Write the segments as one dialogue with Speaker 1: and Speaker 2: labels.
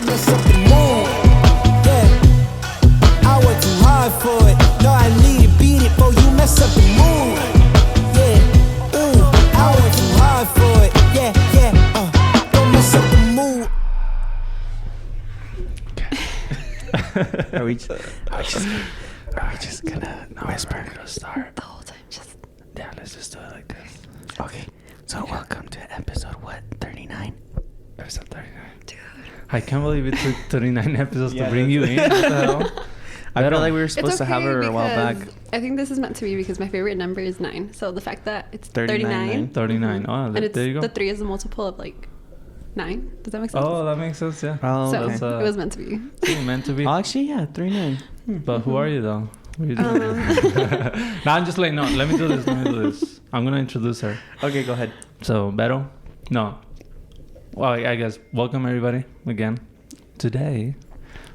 Speaker 1: Don't mess up the mood. Yeah, I work too hard for it. No, I need to beat it before you mess up the mood. Yeah, I work too hard for it. Yeah, don't mess up the mood.
Speaker 2: Okay. Are we just gonna whisper to start?
Speaker 3: The whole time, just...
Speaker 2: Yeah, let's just do it like this. Okay. So welcome to episode 39? Episode 39.
Speaker 3: Dude.
Speaker 4: I can't believe it took 39 episodes to bring you in. What the hell?
Speaker 2: I feel like we were supposed to have her a while back.
Speaker 3: I think this is meant to be because my favorite number is 9. So the fact that it's 39.
Speaker 4: 39. Oh,
Speaker 3: And
Speaker 4: there you go.
Speaker 3: The 3 is a multiple of like 9. Does that make sense?
Speaker 4: Oh, that makes sense, yeah.
Speaker 2: Oh,
Speaker 3: so
Speaker 2: okay.
Speaker 3: it was meant to be.
Speaker 4: Cool, meant to be.
Speaker 2: Oh, actually, yeah, 39.
Speaker 4: But who are you, though? What are you doing? No, I'm just like, no, let me do this. I'm going to introduce her.
Speaker 2: Okay, go ahead.
Speaker 4: So, Vero? No. Well, I guess, welcome everybody again. Today,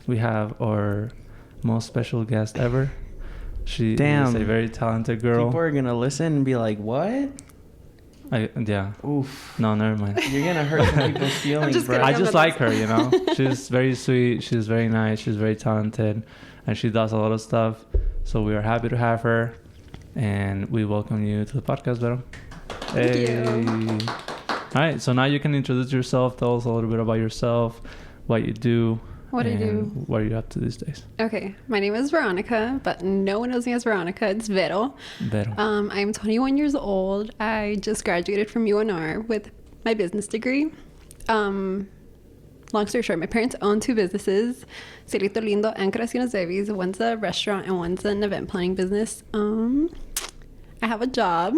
Speaker 4: we have our most special guest ever. She is a very talented girl.
Speaker 2: People are going to listen and be like, what?
Speaker 4: Yeah.
Speaker 2: Oof.
Speaker 4: No, never mind.
Speaker 2: You're going to hurt some people's feelings, bro.
Speaker 4: I just like her, you know. She's very sweet. She's very nice. She's very talented. And she does a lot of stuff. So we are happy to have her. And we welcome you to the podcast, Vero.
Speaker 3: Thank you.
Speaker 4: All right. So now you can introduce yourself. Tell us a little bit about yourself, what you do.
Speaker 3: What I do.
Speaker 4: What are you up to these days?
Speaker 3: Okay. My name is Veronica, but no one knows me as Veronica. It's Vero.
Speaker 4: Vero.
Speaker 3: I'm 21 years old. I just graduated from UNR with my business degree. Long story short, my parents own 2 businesses, Cielito Lindo and Creaciones Babies. One's a restaurant and one's an event planning business. I have a job.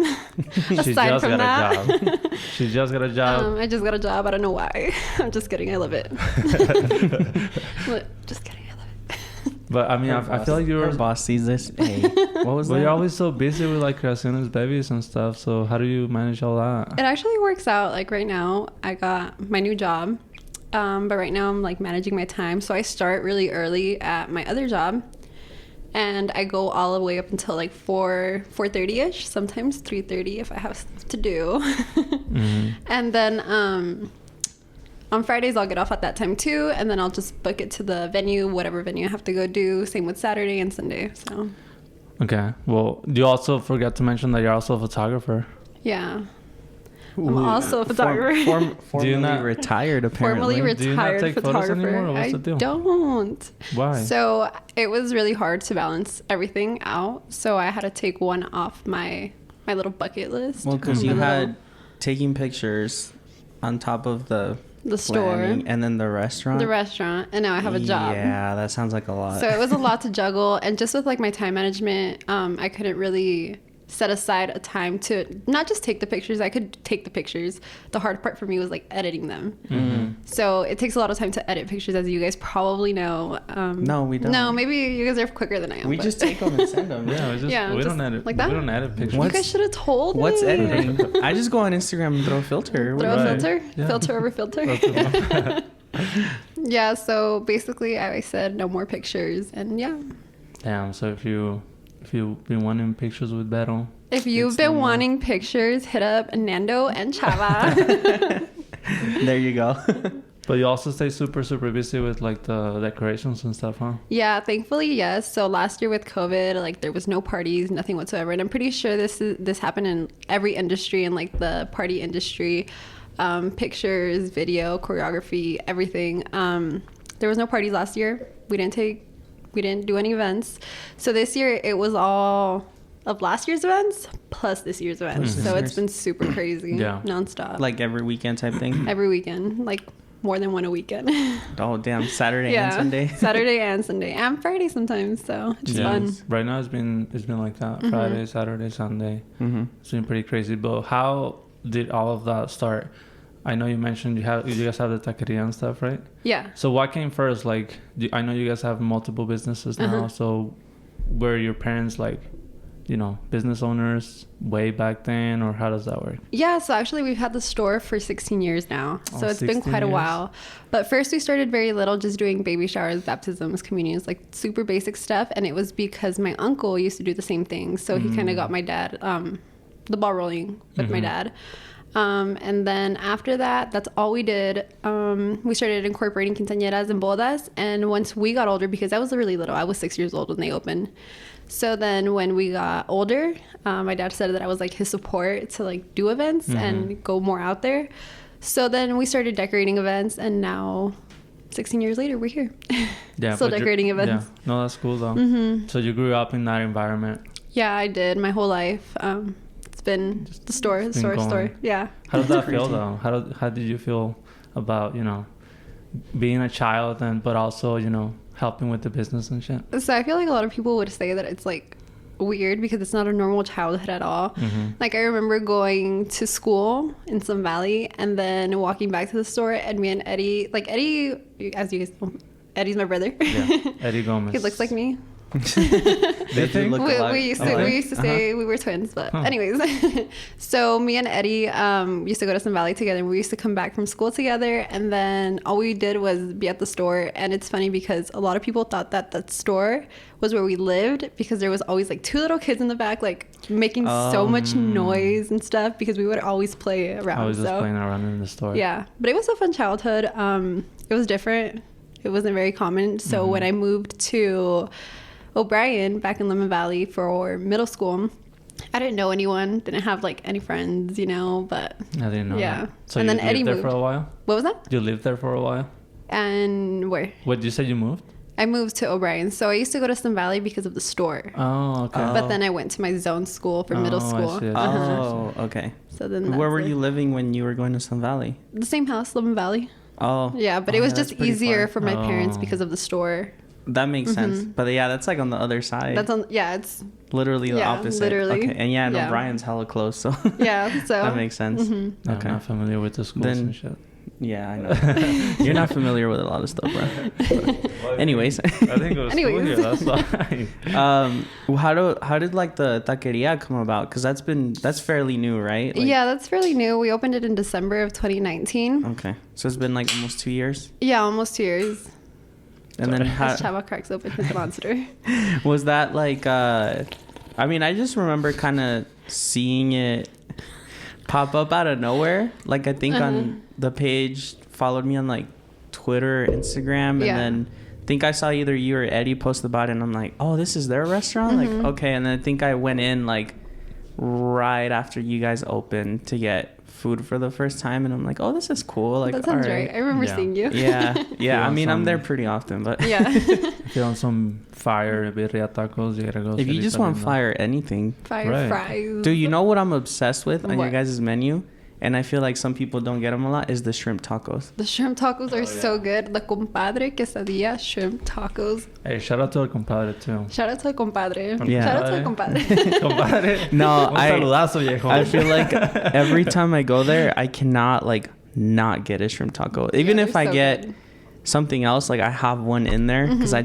Speaker 3: Aside from that,
Speaker 4: She just got a job.
Speaker 3: I just got a job. I don't know why. I'm just kidding. I love it. Just kidding. I love it.
Speaker 4: But I mean, I feel like
Speaker 2: Your boss sees this. Hey, what was
Speaker 4: Well,
Speaker 2: that?
Speaker 4: you're always so busy with like Creaciones Babies and stuff. So how do you manage all that?
Speaker 3: It actually works out. Like right now, I got my new job. But right now I'm like managing my time. So I start really early at my other job. And I go all the way up until like 4:30ish, sometimes 3:30 if I have stuff to do.
Speaker 4: Mm-hmm.
Speaker 3: And then on Fridays I'll get off at that time too, and then I'll just book it to the venue, whatever venue I have to go do. Same with Saturday and Sunday. So
Speaker 4: Okay. Well, you also forgot to mention that you're also a photographer.
Speaker 3: yeah. I'm also a photographer.
Speaker 2: Formerly retired, apparently.
Speaker 3: Formerly
Speaker 4: Do you not
Speaker 3: retired
Speaker 4: take photos
Speaker 3: photographer.
Speaker 4: anymore, or what's
Speaker 3: I
Speaker 4: the deal?
Speaker 3: don't.
Speaker 4: Why?
Speaker 3: So it was really hard to balance everything out. So I had to take one off my little bucket list.
Speaker 2: Well, because you had taking pictures on top of the
Speaker 3: store,
Speaker 2: and then the restaurant.
Speaker 3: and now I have a job.
Speaker 2: Yeah, that sounds like a lot.
Speaker 3: So it was a lot to juggle, and just with like my time management, I couldn't really set aside a time to not just take the pictures. I could take the pictures. The hard part for me was like editing them.
Speaker 4: Mm-hmm.
Speaker 3: So it takes a lot of time to edit pictures, as you guys probably know.
Speaker 2: No, we don't.
Speaker 3: No, maybe you guys are quicker than I am.
Speaker 2: We
Speaker 3: but-
Speaker 2: just take them and send them.
Speaker 4: Yeah, we
Speaker 3: just
Speaker 4: don't edit.
Speaker 3: like that?
Speaker 4: We don't edit pictures.
Speaker 3: You guys should have told me.
Speaker 2: What's editing? I just go on Instagram and throw a filter.
Speaker 3: Throw a
Speaker 4: Right.
Speaker 3: filter?
Speaker 4: Yeah.
Speaker 3: Filter over filter? Yeah, so basically I said no more pictures, and yeah.
Speaker 4: Damn. So if you've been wanting pictures with Vero,
Speaker 3: If you've been wanting pictures, hit up Nando and Chava.
Speaker 2: There you go.
Speaker 4: but you also stay super busy with like the decorations and stuff, huh?
Speaker 3: Yeah, thankfully, yes. So last year with COVID, like there was no parties, nothing whatsoever. And I'm pretty sure this happened in every industry, in like the party industry. Pictures, video, choreography, everything. There was no parties last year. We didn't do any events. So this year it was all of last year's events plus this year's events. So it's been super crazy.
Speaker 4: Yeah.
Speaker 3: Nonstop.
Speaker 2: Like every weekend type thing.
Speaker 3: Every weekend. Like more than one a weekend.
Speaker 2: Oh damn! Saturday and Sunday.
Speaker 3: Saturday and Sunday. And Friday sometimes, so it's fun.
Speaker 4: Right now it's been like that. Friday, Saturday, Sunday.
Speaker 2: Mm-hmm.
Speaker 4: It's been pretty crazy. But how did all of that start? I know you mentioned you guys have the taqueria and stuff, right?
Speaker 3: Yeah.
Speaker 4: So what came first? Like, I know you guys have multiple businesses now. So were your parents like, business owners way back then, or how does that work?
Speaker 3: Yeah, so actually we've had the store for 16 years now. So it's been
Speaker 4: 16
Speaker 3: quite a
Speaker 4: years.
Speaker 3: while. But first we started very little, just doing baby showers, baptisms, communions, like super basic stuff. And it was because my uncle used to do the same thing. So he kind of got my dad, the ball rolling with my dad. And then after that, that's all we did. We started incorporating quinceañeras and bodas. And once we got older, because I was really little, I was 6 years old when they opened. So then when we got older, my dad said that I was like his support to like do events and go more out there. So then we started decorating events, and now 16 years later, we're here.
Speaker 4: Yeah,
Speaker 3: still decorating events.
Speaker 4: Yeah, no, that's cool though. So you grew up in that environment.
Speaker 3: Yeah, I did my whole life. It's been the store. Yeah.
Speaker 4: How did that feel though? How did you feel about, you know, being a child but also, you know, helping with the business and shit?
Speaker 3: So I feel like a lot of people would say that it's like weird because it's not a normal childhood at all. Like I remember going to school in Sun Valley and then walking back to the store, and me and Eddie, like Eddie, as you guys know, Eddie's my brother.
Speaker 4: Yeah, Eddie Gomez.
Speaker 3: He looks like me.
Speaker 4: They think?
Speaker 3: We used to say we were twins, but anyways. So me and Eddie used to go to Sun Valley together, and we used to come back from school together, and then all we did was be at the store. And it's funny because a lot of people thought that the store was where we lived, because there was always like 2 little kids in the back like making so much noise and stuff, because we would always play around.
Speaker 4: Always just playing around in the store.
Speaker 3: Yeah, but it was a fun childhood. It was different. It wasn't very common. So when I moved to O'Brien back in Lemon Valley for middle school, I didn't know anyone, didn't have like any friends, you know, but
Speaker 4: I didn't know.
Speaker 3: Yeah.
Speaker 4: That. So
Speaker 3: and
Speaker 4: you
Speaker 3: then
Speaker 4: lived
Speaker 3: Eddie
Speaker 4: there
Speaker 3: moved.
Speaker 4: for a while?
Speaker 3: What was that?
Speaker 4: You lived there for a while?
Speaker 3: And where?
Speaker 4: What did you say you moved?
Speaker 3: I moved to O'Brien. So I used to go to Sun Valley because of the store.
Speaker 4: Oh, okay.
Speaker 3: But then I went to my zone school for middle school.
Speaker 4: I see.
Speaker 2: Oh, okay.
Speaker 3: So then
Speaker 2: Where were you living when you were going to Sun Valley?
Speaker 3: The same house, Lemon Valley.
Speaker 2: Oh.
Speaker 3: Yeah, but it was
Speaker 2: that's
Speaker 3: just
Speaker 2: pretty
Speaker 3: easier
Speaker 2: far.
Speaker 3: for my parents
Speaker 4: Oh.
Speaker 3: because of the store.
Speaker 2: That makes sense. But yeah, that's like on the other side.
Speaker 3: That's on, yeah, it's,
Speaker 2: literally the
Speaker 3: yeah,
Speaker 2: opposite.
Speaker 3: literally.
Speaker 2: Okay. And yeah, I know
Speaker 3: Yeah.
Speaker 2: Brian's hella close, so
Speaker 3: yeah, so.
Speaker 2: that makes sense.
Speaker 4: Yeah,
Speaker 2: Okay.
Speaker 4: I'm not familiar with the schools
Speaker 2: Then-
Speaker 4: and shit.
Speaker 2: Yeah, I know. You're not familiar with a lot of stuff, bro. But anyways.
Speaker 4: I think it was cool
Speaker 3: Anyways.
Speaker 4: here, that's why.
Speaker 2: How did like the taqueria come about? Because that's fairly new, right? Like,
Speaker 3: Yeah, that's fairly new. We opened it in December of 2019.
Speaker 2: Okay, so it's been like almost 2 years.
Speaker 3: Yeah, almost 2 years.
Speaker 2: And then
Speaker 3: As Chava cracks open his monster.
Speaker 2: was that like? I mean, I just remember kind of seeing it pop up out of nowhere. Like I think on the page followed me on like Twitter, Instagram, and
Speaker 3: Yeah.
Speaker 2: then I think I saw either you or Eddie post about it, and I'm like, oh, this is their restaurant. Like okay, and then I think I went in like right after you guys opened to get food for the first time, and I'm like, oh, this is cool. Like
Speaker 3: That sounds
Speaker 2: all
Speaker 3: right. I remember
Speaker 4: Yeah.
Speaker 3: seeing you.
Speaker 2: Yeah. I
Speaker 4: on
Speaker 2: mean, I'm
Speaker 4: some-
Speaker 2: there pretty often, but
Speaker 3: Yeah.
Speaker 4: If you want some fire birria tacos, you gotta go.
Speaker 2: if you just want fire anything,
Speaker 3: Fire
Speaker 4: Right.
Speaker 3: fries.
Speaker 2: dude, you know what I'm obsessed with on your
Speaker 3: What?
Speaker 2: guys' menu, and I feel like some people don't get them a lot, is the shrimp tacos.
Speaker 3: The shrimp tacos are so good. The compadre quesadilla shrimp tacos.
Speaker 4: Hey, shout out to our compadre too.
Speaker 3: Shout out to el compadre.
Speaker 2: Yeah.
Speaker 3: Shout out to el compadre.
Speaker 4: Compadre.
Speaker 2: No,
Speaker 4: Un saludazo, viejo.
Speaker 2: I feel like every time I go there, I cannot like not get a shrimp taco. Even
Speaker 3: Yeah,
Speaker 2: if
Speaker 3: they're
Speaker 2: I
Speaker 3: so
Speaker 2: get
Speaker 3: good.
Speaker 2: something else, like I have one in there because I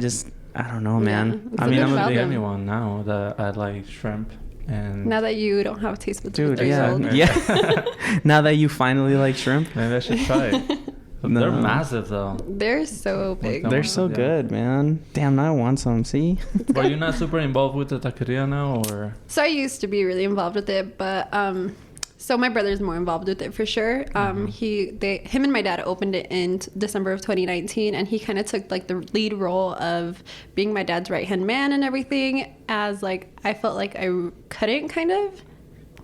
Speaker 2: don't know, man.
Speaker 3: it's
Speaker 2: I
Speaker 3: a
Speaker 2: mean,
Speaker 3: good
Speaker 2: I'm a
Speaker 3: value.
Speaker 4: They
Speaker 2: big
Speaker 4: gave me one now that I like shrimp and
Speaker 3: Now that you don't have a taste buds
Speaker 2: dude.
Speaker 3: for 3 years
Speaker 2: Yeah,
Speaker 3: old.
Speaker 2: yeah. Now that you finally like shrimp,
Speaker 4: maybe I should try it.
Speaker 2: No.
Speaker 4: They're massive though.
Speaker 3: They're so big.
Speaker 4: Come
Speaker 2: they're
Speaker 4: on,
Speaker 2: so
Speaker 4: yeah.
Speaker 2: good, man. Damn, now I want some. See,
Speaker 4: Are you not super involved with the taqueria now, or?
Speaker 3: So I used to be really involved with it, but so my brother's more involved with it for sure. Him and my dad opened it in December of 2019, and he kind of took like the lead role of being my dad's right hand man and everything. As like I felt like I couldn't kind of.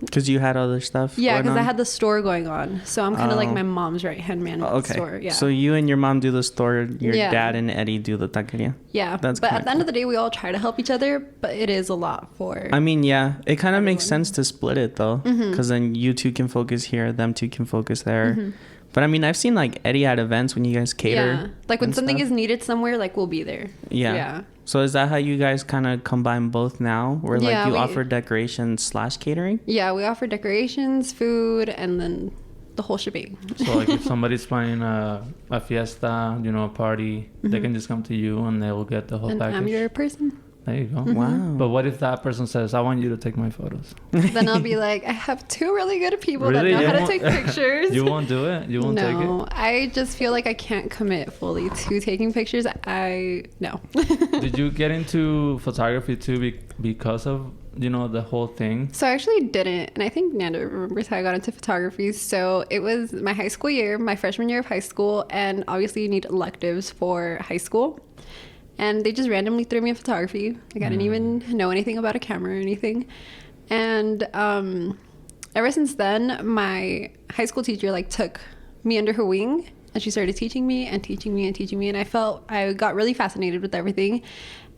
Speaker 2: because you had other stuff.
Speaker 3: Yeah,
Speaker 2: going
Speaker 3: because I
Speaker 2: on?
Speaker 3: had the store going on, so I'm kind of like
Speaker 2: Oh.
Speaker 3: my mom's right hand man at the
Speaker 2: Okay.
Speaker 3: store. Yeah.
Speaker 2: So you and your mom do the store. Your
Speaker 3: Yeah.
Speaker 2: dad and Eddie do the taqueria.
Speaker 3: yeah,
Speaker 2: That's
Speaker 3: but
Speaker 2: kinda
Speaker 3: at the end of the day, we all try to help each other, but it is a lot for.
Speaker 2: I mean, yeah, it kind of makes
Speaker 3: Everyone.
Speaker 2: sense to split it though, because then you two can focus here, them two can focus there. But I mean, I've seen like Eddie at events when you guys cater.
Speaker 3: Yeah, like when
Speaker 2: and
Speaker 3: something
Speaker 2: stuff.
Speaker 3: is needed somewhere, like we'll be there.
Speaker 2: Yeah.
Speaker 3: Yeah.
Speaker 2: So is that how you guys kind of combine both now, where like
Speaker 3: Yeah,
Speaker 2: you
Speaker 3: we-
Speaker 2: offer decoration / catering?
Speaker 3: Yeah, we offer decorations, food, and then the whole shebang.
Speaker 4: So like if somebody's planning a fiesta, you know, a party, they can just come to you and they will get the whole
Speaker 3: And
Speaker 4: package.
Speaker 3: I'm your person.
Speaker 4: There you go.
Speaker 2: Wow.
Speaker 4: But what if that person says, I want you to take my photos?
Speaker 3: Then I'll be like, I have 2 really good people
Speaker 4: Really?
Speaker 3: that know
Speaker 4: You
Speaker 3: how to
Speaker 4: won't-
Speaker 3: take pictures.
Speaker 4: You won't do it? You won't take it?
Speaker 3: No, I just feel like I can't commit fully to taking pictures. No.
Speaker 4: Did you get into photography too because of, the whole thing?
Speaker 3: So I actually didn't, and I think Nando remembers how I got into photography. So it was my high school year, my freshman year of high school, and obviously you need electives for high school. And they just randomly threw me in photography. Like I didn't even know anything about a camera or anything. And ever since then, my high school teacher took me under her wing, and she started teaching me and teaching me and teaching me. And I got really fascinated with everything.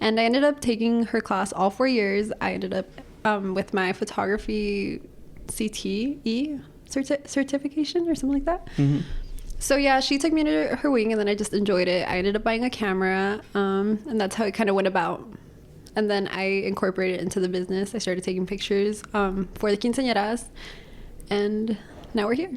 Speaker 3: And I ended up taking her class all 4 years. I ended up with my photography CTE certification or something like that. Mm-hmm. So yeah, she took me under her wing, and then I just enjoyed it. I ended up buying a camera, and that's how it kind of went about. And then I incorporated it into the business. I started taking pictures for the quinceañeras, and now we're here.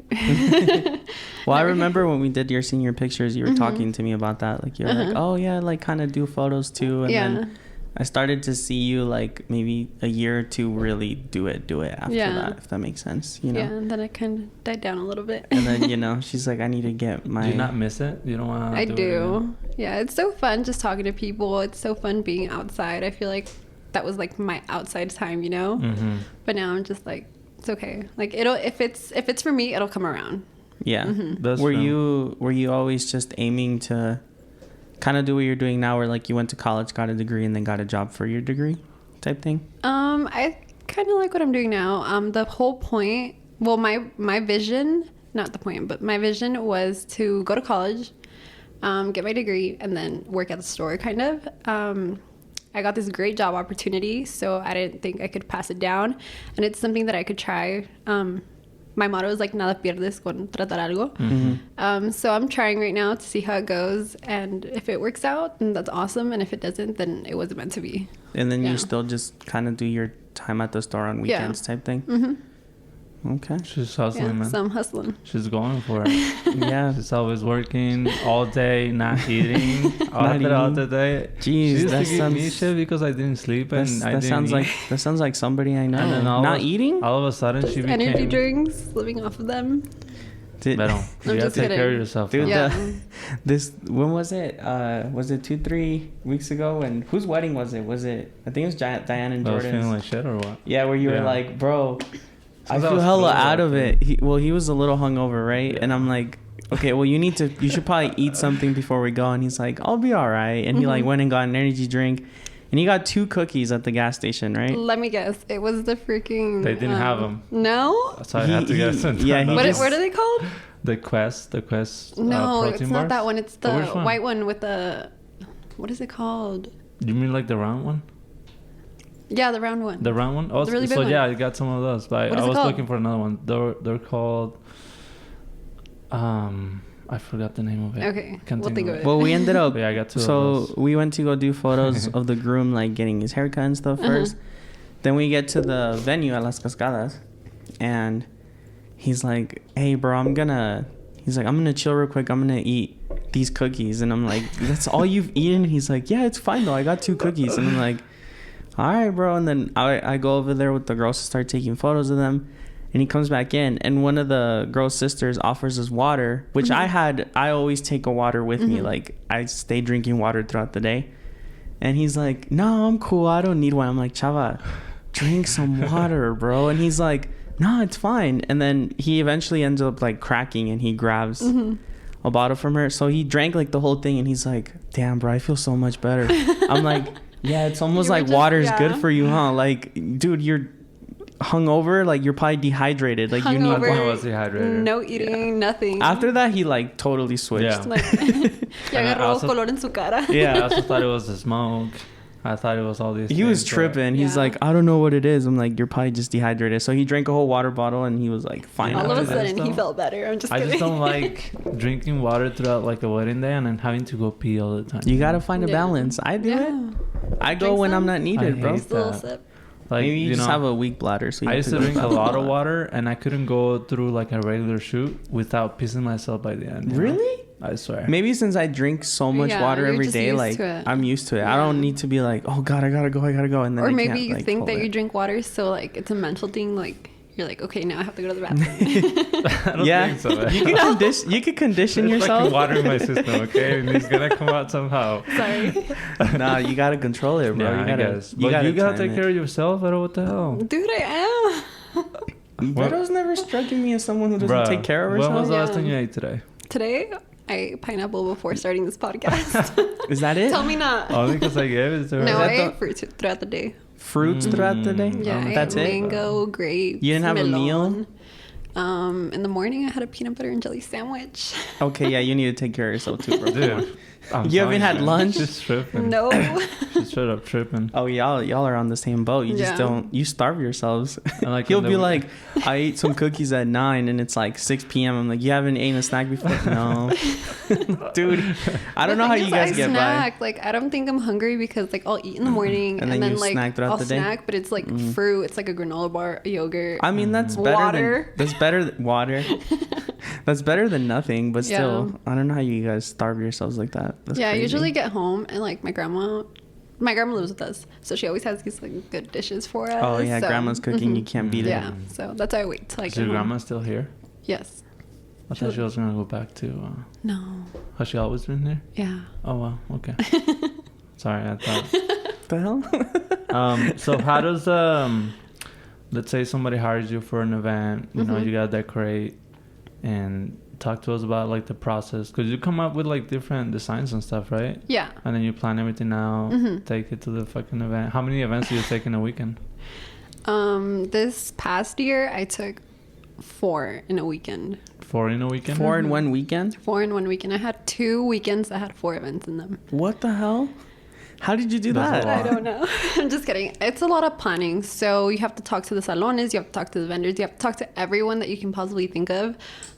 Speaker 2: Well, I remember when we did your senior pictures, you were talking to me about that. Like, you were like, oh yeah, kind of do photos too. And then I started to see you maybe a year or two really do it after that, if that makes sense.
Speaker 3: Yeah, and then I kind of died down a little bit.
Speaker 2: And then, she's like, I need to get my...
Speaker 4: Do you not miss it? You don't want to
Speaker 3: I
Speaker 4: do
Speaker 3: do. Yeah, it's so fun just talking to people. It's so fun being outside. I feel like that was my outside time, Mm-hmm. But now I'm just it's okay. If it's for me, it'll come around.
Speaker 2: Yeah. Mm-hmm. Were you always just aiming to kind of do what you're doing now, where you went to college, got a degree, and then got a job for your degree type thing?
Speaker 3: I kind of like what I'm doing now. The whole point, well, my vision, not the point, but my vision was to go to college, get my degree, and then work at the store kind of. I got this great job opportunity, so I didn't think I could pass it down, and it's something that I could try. My motto is nada pierdes con tratar algo. Mm-hmm. So I'm trying right now to see how it goes, and if it works out, then that's awesome, and if it doesn't, then it wasn't meant to be.
Speaker 2: And then you still just kind of do your time at the store on weekends type thing?
Speaker 3: Mm-hmm.
Speaker 2: Okay.
Speaker 4: She's hustling, man.
Speaker 3: So I'm hustling.
Speaker 4: She's going for it.
Speaker 2: Yeah.
Speaker 4: She's always working all day, not eating. all the day.
Speaker 2: Jeez, that sounds...
Speaker 4: me shit because I didn't sleep and I didn't eat.
Speaker 2: That sounds like somebody I know.
Speaker 4: And then
Speaker 2: not eating?
Speaker 4: All of a sudden,
Speaker 3: just
Speaker 4: she became...
Speaker 3: energy drinks, living off of them.
Speaker 4: Vero, you gotta take care of yourself.
Speaker 2: Dude, when was it? Was it 2-3 weeks ago? And whose wedding was it? I think it was Diane and Jordan.
Speaker 4: I was feeling like shit or what?
Speaker 2: Yeah, where you were like, bro... I feel hella out of it. He was a little hungover, right? Yeah. And I'm like, okay, well, you should probably eat something before we go. And he's like, I'll be all right. And he went and got an energy drink. And he got 2 cookies at the gas station, right?
Speaker 3: Let me guess. It was the freaking...
Speaker 4: They didn't have them.
Speaker 3: No?
Speaker 4: So I had to get some.
Speaker 2: Yeah,
Speaker 3: what are they called?
Speaker 4: The Quest.
Speaker 3: No,
Speaker 4: protein
Speaker 3: it's not
Speaker 4: bars?
Speaker 3: that one. It's the
Speaker 4: one?
Speaker 3: white one with the... What is it called?
Speaker 4: You mean the round one?
Speaker 3: Yeah, the round one.
Speaker 4: The round one? Oh,
Speaker 3: the really big one.
Speaker 4: Yeah, I got some of those. But I was looking for another one. They're called... I forgot the name of it.
Speaker 3: Okay, we'll think of it.
Speaker 2: Well, we ended up...
Speaker 4: Yeah, I got 2 of
Speaker 2: So
Speaker 4: those.
Speaker 2: we went to go do photos of the groom, getting his haircut and stuff first. Then we get to the venue at Las Cascadas. And he's like, hey, bro, I'm gonna chill real quick. I'm gonna eat these cookies. And I'm like, that's all you've eaten? He's like, yeah, it's fine, though. I got 2 cookies. And I'm like... all right, bro. And then I go over there with the girls to start taking photos of them. And he comes back in. And one of the girl's sisters offers us water, which I always take a water with me. I stay drinking water throughout the day. And he's like, no, I'm cool. I don't need one. I'm like, chava, drink some water, bro. And he's like, no, it's fine. And then he eventually ends up cracking, and he grabs a bottle from her. So he drank the whole thing. And he's like, damn, bro, I feel so much better. I'm like... yeah, it's almost like water's good for you, huh? Dude, you're hungover. You're probably dehydrated. You need water.
Speaker 4: I was dehydrated.
Speaker 3: No eating, nothing.
Speaker 2: After that, he totally switched.
Speaker 3: Yeah. Agarró color en su cara.
Speaker 4: Yeah, I also thought it was the smoke. I thought it was all these
Speaker 2: He was tripping. He's like, I don't know what it is. I'm like, you're probably just dehydrated. So he drank a whole water bottle, and he was like, fine.
Speaker 3: All of a sudden, he felt better. I'm just kidding.
Speaker 4: I just don't like drinking water throughout a wedding day and then having to go pee all the time.
Speaker 2: You gotta find a balance. I do it. I go when I'm not needed, bro.
Speaker 3: Just a little sip.
Speaker 2: Maybe you just have a weak bladder. So
Speaker 4: I used to drink a lot of water, and I couldn't go through a regular shoot without pissing myself by the end.
Speaker 2: Really?
Speaker 4: I swear.
Speaker 2: Maybe since I drink so much water
Speaker 3: you're
Speaker 2: every
Speaker 3: just
Speaker 2: day,
Speaker 3: used
Speaker 2: like
Speaker 3: to it.
Speaker 2: I'm used to it.
Speaker 3: Yeah.
Speaker 2: I don't need to be like, oh God, I gotta go, and then
Speaker 3: Or
Speaker 2: I
Speaker 3: maybe
Speaker 2: can't,
Speaker 3: you
Speaker 2: like,
Speaker 3: think
Speaker 2: hold
Speaker 3: that you
Speaker 2: it.
Speaker 3: drink water, so like it's a mental thing. Like you're like, okay, now I have to go to the bathroom.
Speaker 4: I don't
Speaker 2: Yeah,
Speaker 4: think so. Man.
Speaker 2: you could condition
Speaker 4: It's
Speaker 2: yourself.
Speaker 4: like water in my system, okay? And it's gonna come out somehow.
Speaker 3: Sorry,
Speaker 2: Nah, you gotta control it, bro.
Speaker 4: Yeah,
Speaker 2: you gotta,
Speaker 4: I guess. But you gotta take care of yourself. I don't know what the hell.
Speaker 3: dude, I am.
Speaker 2: Vero's never struck me as someone who doesn't
Speaker 4: Bruh,
Speaker 2: take care of
Speaker 4: when
Speaker 2: herself.
Speaker 4: was the last
Speaker 3: Yeah.
Speaker 4: time you ate today?
Speaker 3: Today, I ate pineapple before starting this podcast.
Speaker 2: Is that it?
Speaker 3: Tell me not.
Speaker 4: Only because I gave it to her.
Speaker 3: No,
Speaker 2: that
Speaker 3: I
Speaker 2: the-
Speaker 3: ate fruit throughout the day.
Speaker 2: Fruits throughout the day.
Speaker 3: Yeah, I
Speaker 2: That's
Speaker 3: ate
Speaker 2: it.
Speaker 3: mango, grapes.
Speaker 2: You didn't have a meal?
Speaker 3: melon. In the morning, I had a peanut butter and jelly sandwich.
Speaker 2: Okay, yeah, you need to take care of yourself too, bro.
Speaker 4: Dude, I'm
Speaker 2: You haven't
Speaker 4: telling
Speaker 2: had
Speaker 4: man.
Speaker 2: lunch?
Speaker 4: She's tripping.
Speaker 3: No.
Speaker 4: She's straight up tripping.
Speaker 2: Oh, y'all are on the same boat. You just
Speaker 3: Yeah.
Speaker 2: don't. You starve yourselves.
Speaker 4: And like,
Speaker 2: He'll
Speaker 4: and
Speaker 2: be
Speaker 4: then we-
Speaker 2: like, I ate some cookies at 9 and it's like 6 p.m. I'm like, you haven't eaten a snack before? No, dude. I don't know
Speaker 3: The
Speaker 2: how
Speaker 3: thing
Speaker 2: you
Speaker 3: is,
Speaker 2: guys
Speaker 3: I
Speaker 2: get
Speaker 3: snack. Like, I don't think I'm hungry because like I'll eat in the morning
Speaker 2: And
Speaker 3: and,
Speaker 2: then
Speaker 3: then
Speaker 2: you
Speaker 3: like
Speaker 2: snack throughout
Speaker 3: I'll
Speaker 2: the day?
Speaker 3: snack, but it's like fruit. It's like a granola bar, a yogurt.
Speaker 2: by. I mean, that's better
Speaker 3: Water.
Speaker 2: than water. That's better than nothing. But still,
Speaker 3: Yeah.
Speaker 2: I don't know how you guys starve yourselves like that. That's
Speaker 3: yeah, I
Speaker 2: crazy.
Speaker 3: usually get home and like my grandma lives with us, so she always has these like good dishes for us.
Speaker 2: Oh yeah,
Speaker 3: so,
Speaker 2: grandma's cooking. You can't beat it.
Speaker 3: Yeah, so that's why I wait till I
Speaker 4: Is
Speaker 3: get
Speaker 4: your
Speaker 3: home.
Speaker 4: grandma still here?
Speaker 3: Yes.
Speaker 4: I thought she was gonna go back to.
Speaker 3: No.
Speaker 4: Has she always been here?
Speaker 3: Yeah.
Speaker 4: Oh wow. Okay. Sorry, I thought.
Speaker 2: The hell?
Speaker 4: So how does let's say somebody hires you for an event, you know, you gotta decorate, and talk to us about like the process, because you come up with like different designs and stuff, right?
Speaker 3: Yeah.
Speaker 4: And then you plan everything out, take it to the fucking event. How many events do you take in a weekend?
Speaker 3: This past year I took 4 in a weekend.
Speaker 4: 4 in a weekend?
Speaker 2: 4 in one weekend?
Speaker 3: 4 in one weekend. I had 2 weekends that had 4 events in them.
Speaker 2: What the hell? How did you do
Speaker 4: That's a
Speaker 2: that?
Speaker 4: lot.
Speaker 3: I don't know. I'm just kidding. It's a lot of planning. So you have to talk to the salones, you have to talk to the vendors, you have to talk to everyone that you can possibly think of,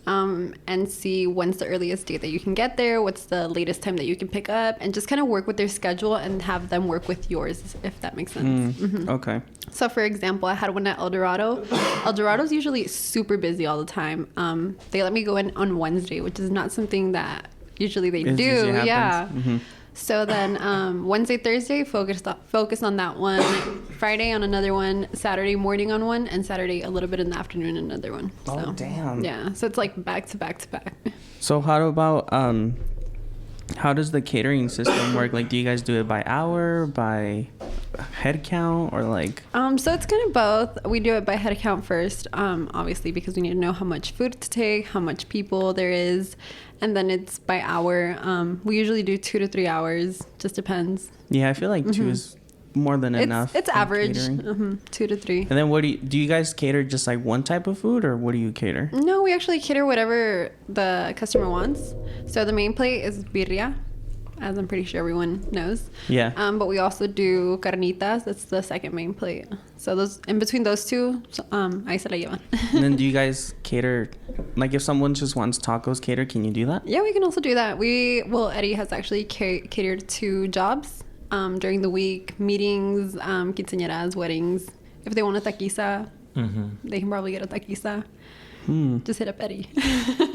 Speaker 3: and see when's the earliest date that you can get there, what's the latest time that you can pick up, and just kind of work with their schedule and have them work with yours, if that makes sense.
Speaker 2: Okay.
Speaker 3: So for example, I had one at El Dorado. El Dorado's usually super busy all the time. They let me go in on Wednesday, which is not something that usually they
Speaker 2: It
Speaker 3: do.
Speaker 2: usually happens.
Speaker 3: Yeah.
Speaker 2: Mhm.
Speaker 3: So then Wednesday, Thursday, focus on that one. Friday on another one. Saturday morning on one, and Saturday a little bit in the afternoon another one.
Speaker 2: Oh,
Speaker 3: So,
Speaker 2: damn.
Speaker 3: Yeah. So it's like back to back to back.
Speaker 2: So how about how does the catering system work? Like, do you guys do it by hour, by head count, or like?
Speaker 3: So it's kind of both. We do it by head count first, obviously, because we need to know how much food to take, how much people there is, and then it's by hour. We usually do 2 to 3 hours, just depends.
Speaker 2: Yeah, I feel like 2 is more than enough.
Speaker 3: It's
Speaker 2: for
Speaker 3: average,
Speaker 2: catering.
Speaker 3: 2 to 3.
Speaker 2: And then what do you guys cater? Just like one type of food, or what do you cater?
Speaker 3: No, we actually cater whatever the customer wants. So the main plate is birria, as I'm pretty sure everyone knows.
Speaker 2: Yeah.
Speaker 3: But we also do carnitas. That's the second main plate. So those in between those two, ahí se la llevan.
Speaker 2: And then do you guys cater? Like, if someone just wants tacos cater, can you do that?
Speaker 3: Yeah, we can also do that. Eddie has actually catered to jobs during the week, meetings, quinceañeras, weddings. If they want a taquiza, they can probably get a taquiza. Just hit up Eddie.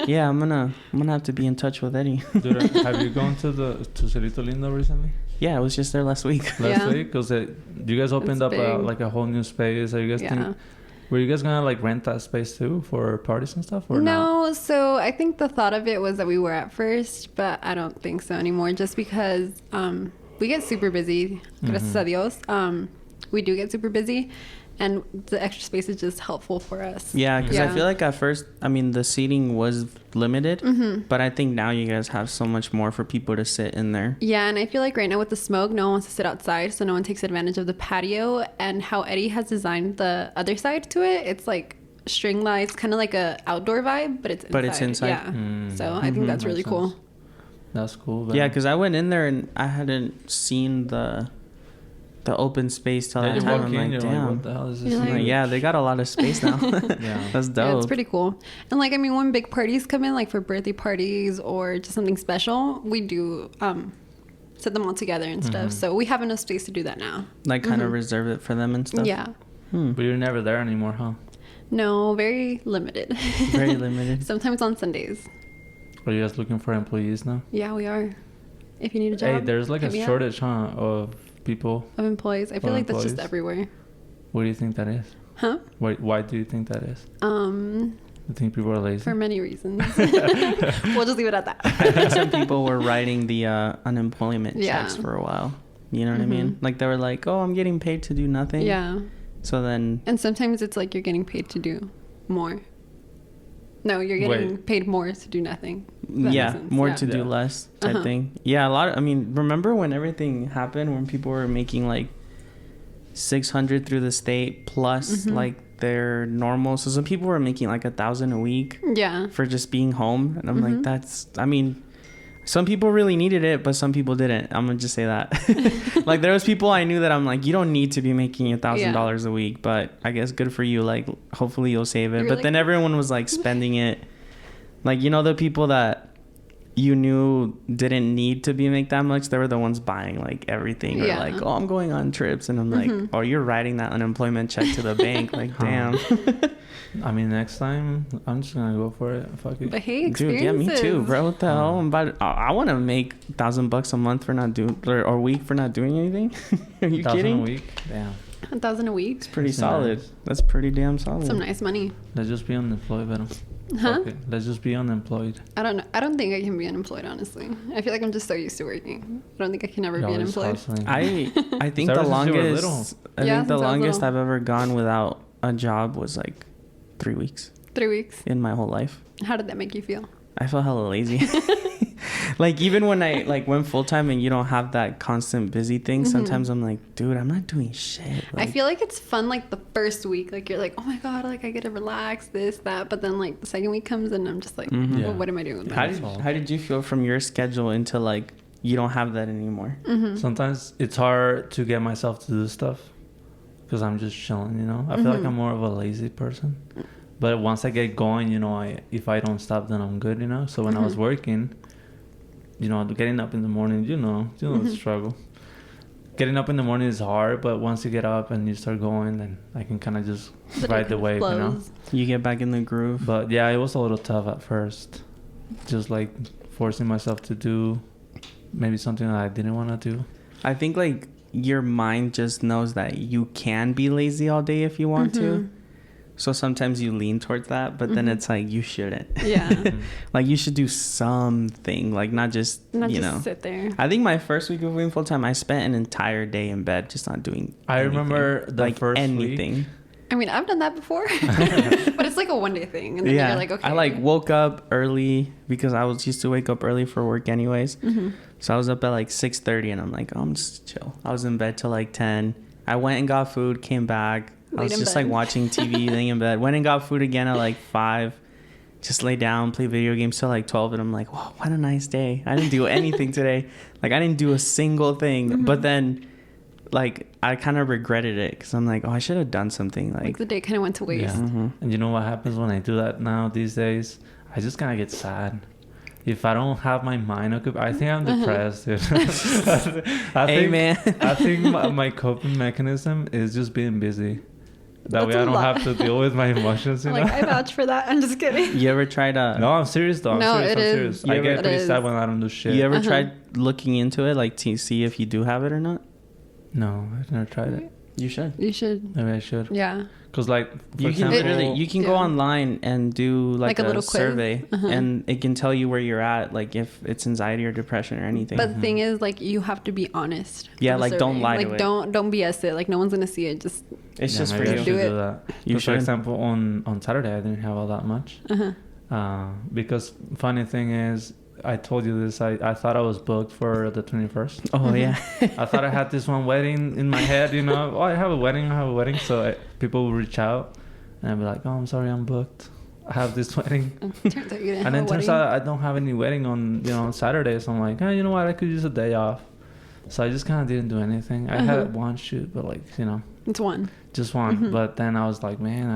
Speaker 2: Yeah, I'm gonna have to be in touch with Eddie.
Speaker 4: Dude, have you gone to Cerrito Lindo recently?
Speaker 2: Yeah, I was just there last week.
Speaker 4: Last
Speaker 3: Yeah.
Speaker 4: week? Because you guys opened
Speaker 3: It's
Speaker 4: up
Speaker 3: big.
Speaker 4: like a whole new space. Are you guys
Speaker 3: Yeah.
Speaker 4: were you guys gonna like rent that space too for parties and stuff, or not?
Speaker 3: No, so I think the thought of it was that we were at first, but I don't think so anymore, just because we get super busy. Gracias a Dios. We do get super busy, and the extra space is just helpful for us.
Speaker 2: Yeah, because I feel like at first, I mean, the seating was limited, but I think now you guys have so much more for people to sit in there.
Speaker 3: Yeah, and I feel like right now with the smoke, no one wants to sit outside, so no one takes advantage of the patio. And how Eddie has designed the other side to it, it's like string lights, kind of like a outdoor vibe, but it's inside.
Speaker 2: But it's inside.
Speaker 3: Yeah. So I think that's really
Speaker 4: Makes
Speaker 3: cool.
Speaker 4: sense. That's cool.
Speaker 2: Yeah, because I went in there and I hadn't seen the open space till that
Speaker 4: you
Speaker 2: time.
Speaker 4: walk
Speaker 2: I'm
Speaker 4: in,
Speaker 2: like,
Speaker 4: you're
Speaker 2: damn.
Speaker 4: what the hell is this?
Speaker 3: You're
Speaker 2: I'm
Speaker 3: like,
Speaker 2: like, yeah, they got a lot of space now.
Speaker 4: Yeah.
Speaker 2: That's dope.
Speaker 3: Yeah, it's pretty cool. And like, I mean, when big parties come in, like for birthday parties or just something special, we do set them all together and stuff. So we have enough space to do that now.
Speaker 2: Like, kind of reserve it for them and stuff.
Speaker 3: Yeah.
Speaker 4: But you're never there anymore, huh?
Speaker 3: No, very limited.
Speaker 2: Very limited.
Speaker 3: Sometimes on Sundays.
Speaker 4: Are you guys looking for employees now?
Speaker 3: Yeah, we are. If you need a job,
Speaker 4: Hey, there's like a
Speaker 3: hit me up.
Speaker 4: shortage, huh, of people.
Speaker 3: Of employees. I feel
Speaker 4: Of
Speaker 3: like that's just
Speaker 4: employees.
Speaker 3: everywhere.
Speaker 4: What do you think that is?
Speaker 3: Huh?
Speaker 4: Why do you think that is? I think people are lazy.
Speaker 3: For many reasons. We'll just leave it at that.
Speaker 2: I think some people were writing the unemployment checks for a while. You know what I mean? Like they were like, "Oh, I'm getting paid to do nothing."
Speaker 3: Yeah.
Speaker 2: So then.
Speaker 3: And sometimes it's like you're getting paid to do more. No, you're getting paid more to do nothing.
Speaker 2: Yeah, more to do less type thing. Yeah, I mean, remember when everything happened, when people were making like 600 through the state plus like their normal. So some people were making like 1,000 a week.
Speaker 3: Yeah.
Speaker 2: For just being home, and I'm like, that's. I mean, some people really needed it, but some people didn't. I'm gonna just say that. Like there was people I knew that I'm like, you don't need to be making $1,000 a week, but I guess good for you. Like hopefully you'll save it. But then everyone was like spending it. Like, you know, the people that you knew didn't need to be make that much, they were the ones buying like everything, or like, oh, I'm going on trips, and I'm like, oh, you're writing that unemployment check to the bank. Like, damn.
Speaker 4: I mean, next time I'm just gonna go for it. Fuck it.
Speaker 3: But hey,
Speaker 2: dude, yeah, me too, bro. What the hell? I want to make $1,000 a month for not doing, or a week for not doing anything. Are you
Speaker 4: 1,000
Speaker 2: kidding?
Speaker 4: a week? Damn.
Speaker 3: 1,000 a week.
Speaker 2: It's pretty
Speaker 4: That's
Speaker 2: solid.
Speaker 4: nice.
Speaker 2: That's pretty damn solid.
Speaker 3: Some nice money.
Speaker 4: Let's just be unemployed, Vero.
Speaker 3: Huh?
Speaker 4: Fuck it. Let's just be unemployed.
Speaker 3: I don't know. I don't think I can be unemployed, honestly. I feel like I'm just so used to working. I don't think I can ever
Speaker 4: You're
Speaker 3: be
Speaker 4: always
Speaker 3: unemployed.
Speaker 4: hustling.
Speaker 2: I think
Speaker 4: Ever
Speaker 2: the
Speaker 4: since you were little.
Speaker 2: longest
Speaker 3: Yeah, since I was little.
Speaker 2: I've ever gone without a job was like 3 weeks
Speaker 3: 3 weeks.
Speaker 2: in my whole life.
Speaker 3: How did that make you feel?
Speaker 2: I felt hella lazy. Like even when I like went full time and you don't have that constant busy thing, sometimes I'm like, dude, I'm not doing shit.
Speaker 3: I feel like it's fun like the first week. Like you're like, oh my god, like I get to relax, this, that. But then like the second week comes and I'm just like,
Speaker 4: Yeah.
Speaker 3: well, what am I doing with
Speaker 2: how
Speaker 3: that?
Speaker 2: did you feel from your schedule into like you don't have that anymore?
Speaker 4: Sometimes it's hard to get myself to do stuff because I'm just chilling, you know? I feel like I'm more of a lazy person. But once I get going, you know, if I don't stop, then I'm good, you know? So when I was working, you know, getting up in the morning, you know the struggle. Getting up in the morning is hard, but once you get up and you start going, then I can kind of just ride the wave, you know?
Speaker 2: You get back in the groove.
Speaker 4: But yeah, it was a little tough at first. Just like forcing myself to do maybe something that I didn't want to do.
Speaker 2: I think like your mind just knows that you can be lazy all day if you want to. So sometimes you lean towards that, but then it's like you shouldn't.
Speaker 3: Yeah.
Speaker 2: Like you should do something, like not just
Speaker 3: sit there.
Speaker 2: I think my first week of being full time, I spent an entire day in bed just not doing
Speaker 4: I
Speaker 2: anything.
Speaker 4: remember the
Speaker 2: like
Speaker 4: first
Speaker 2: anything.
Speaker 4: week.
Speaker 3: I mean, I've done that before, but it's like a one day thing, and then you're like, okay.
Speaker 2: I like woke up early because I was used to wake up early for work anyways. So I was up at like 6:30, and I'm like, oh, I'm just chill. I was in bed till like 10. I went and got food, came back. I was just like watching TV, laying in bed. Went and got food again at like 5. Just lay down, play video games till like 12, and I'm like, whoa, what a nice day. I didn't do anything today. Like I didn't do a single thing. But then like I kind of regretted it because I'm like, oh, I should have done something.
Speaker 3: Like the day kind of went to waste.
Speaker 4: Yeah. And you know what happens when I do that now these days? I just kind of get sad. If I don't have my mind occupied, I think I'm depressed. Dude. I think my coping mechanism is just being busy. That way I don't have to deal with my emotions, you know?
Speaker 3: Like, I vouch for that. I'm just kidding.
Speaker 2: You ever tried
Speaker 4: No, I'm serious though. I'm serious. I get pretty sad when I don't do shit.
Speaker 2: You ever tried looking into it, like to see if you do have it or not?
Speaker 4: No, I've never tried it.
Speaker 2: You should.
Speaker 3: You should.
Speaker 4: Maybe I should.
Speaker 3: Yeah.
Speaker 4: Because like, for
Speaker 2: you can
Speaker 4: example,
Speaker 2: you can go online and do like a
Speaker 3: little
Speaker 2: survey, and it can tell you where you're at, like if it's anxiety or depression or anything.
Speaker 3: But the thing is, like, you have to be honest.
Speaker 2: Yeah, like don't lie
Speaker 3: like,
Speaker 2: to it.
Speaker 3: Don't BS it. Like no one's gonna see it. Just
Speaker 2: It's just for
Speaker 4: maybe I
Speaker 2: you.
Speaker 4: should do that.
Speaker 2: You
Speaker 4: For
Speaker 2: should.
Speaker 4: example, on Saturday I didn't have all that much. Because funny thing is, I told you this. I thought I was booked for the 21st.
Speaker 2: Oh yeah.
Speaker 4: I thought I had this one wedding in my head. You know, oh, I have a wedding. So people will reach out, and I'd be like, oh, I'm sorry, I'm booked. I have this wedding.
Speaker 3: turns out you didn't
Speaker 4: And
Speaker 3: have
Speaker 4: then
Speaker 3: a
Speaker 4: turns
Speaker 3: wedding.
Speaker 4: out I don't have any wedding on Saturday. So I'm like, oh, you know what? I could use a day off. So I just kind of didn't do anything. I had one shoot, but like, you know,
Speaker 3: It's one.
Speaker 4: just one. But then I was like, man,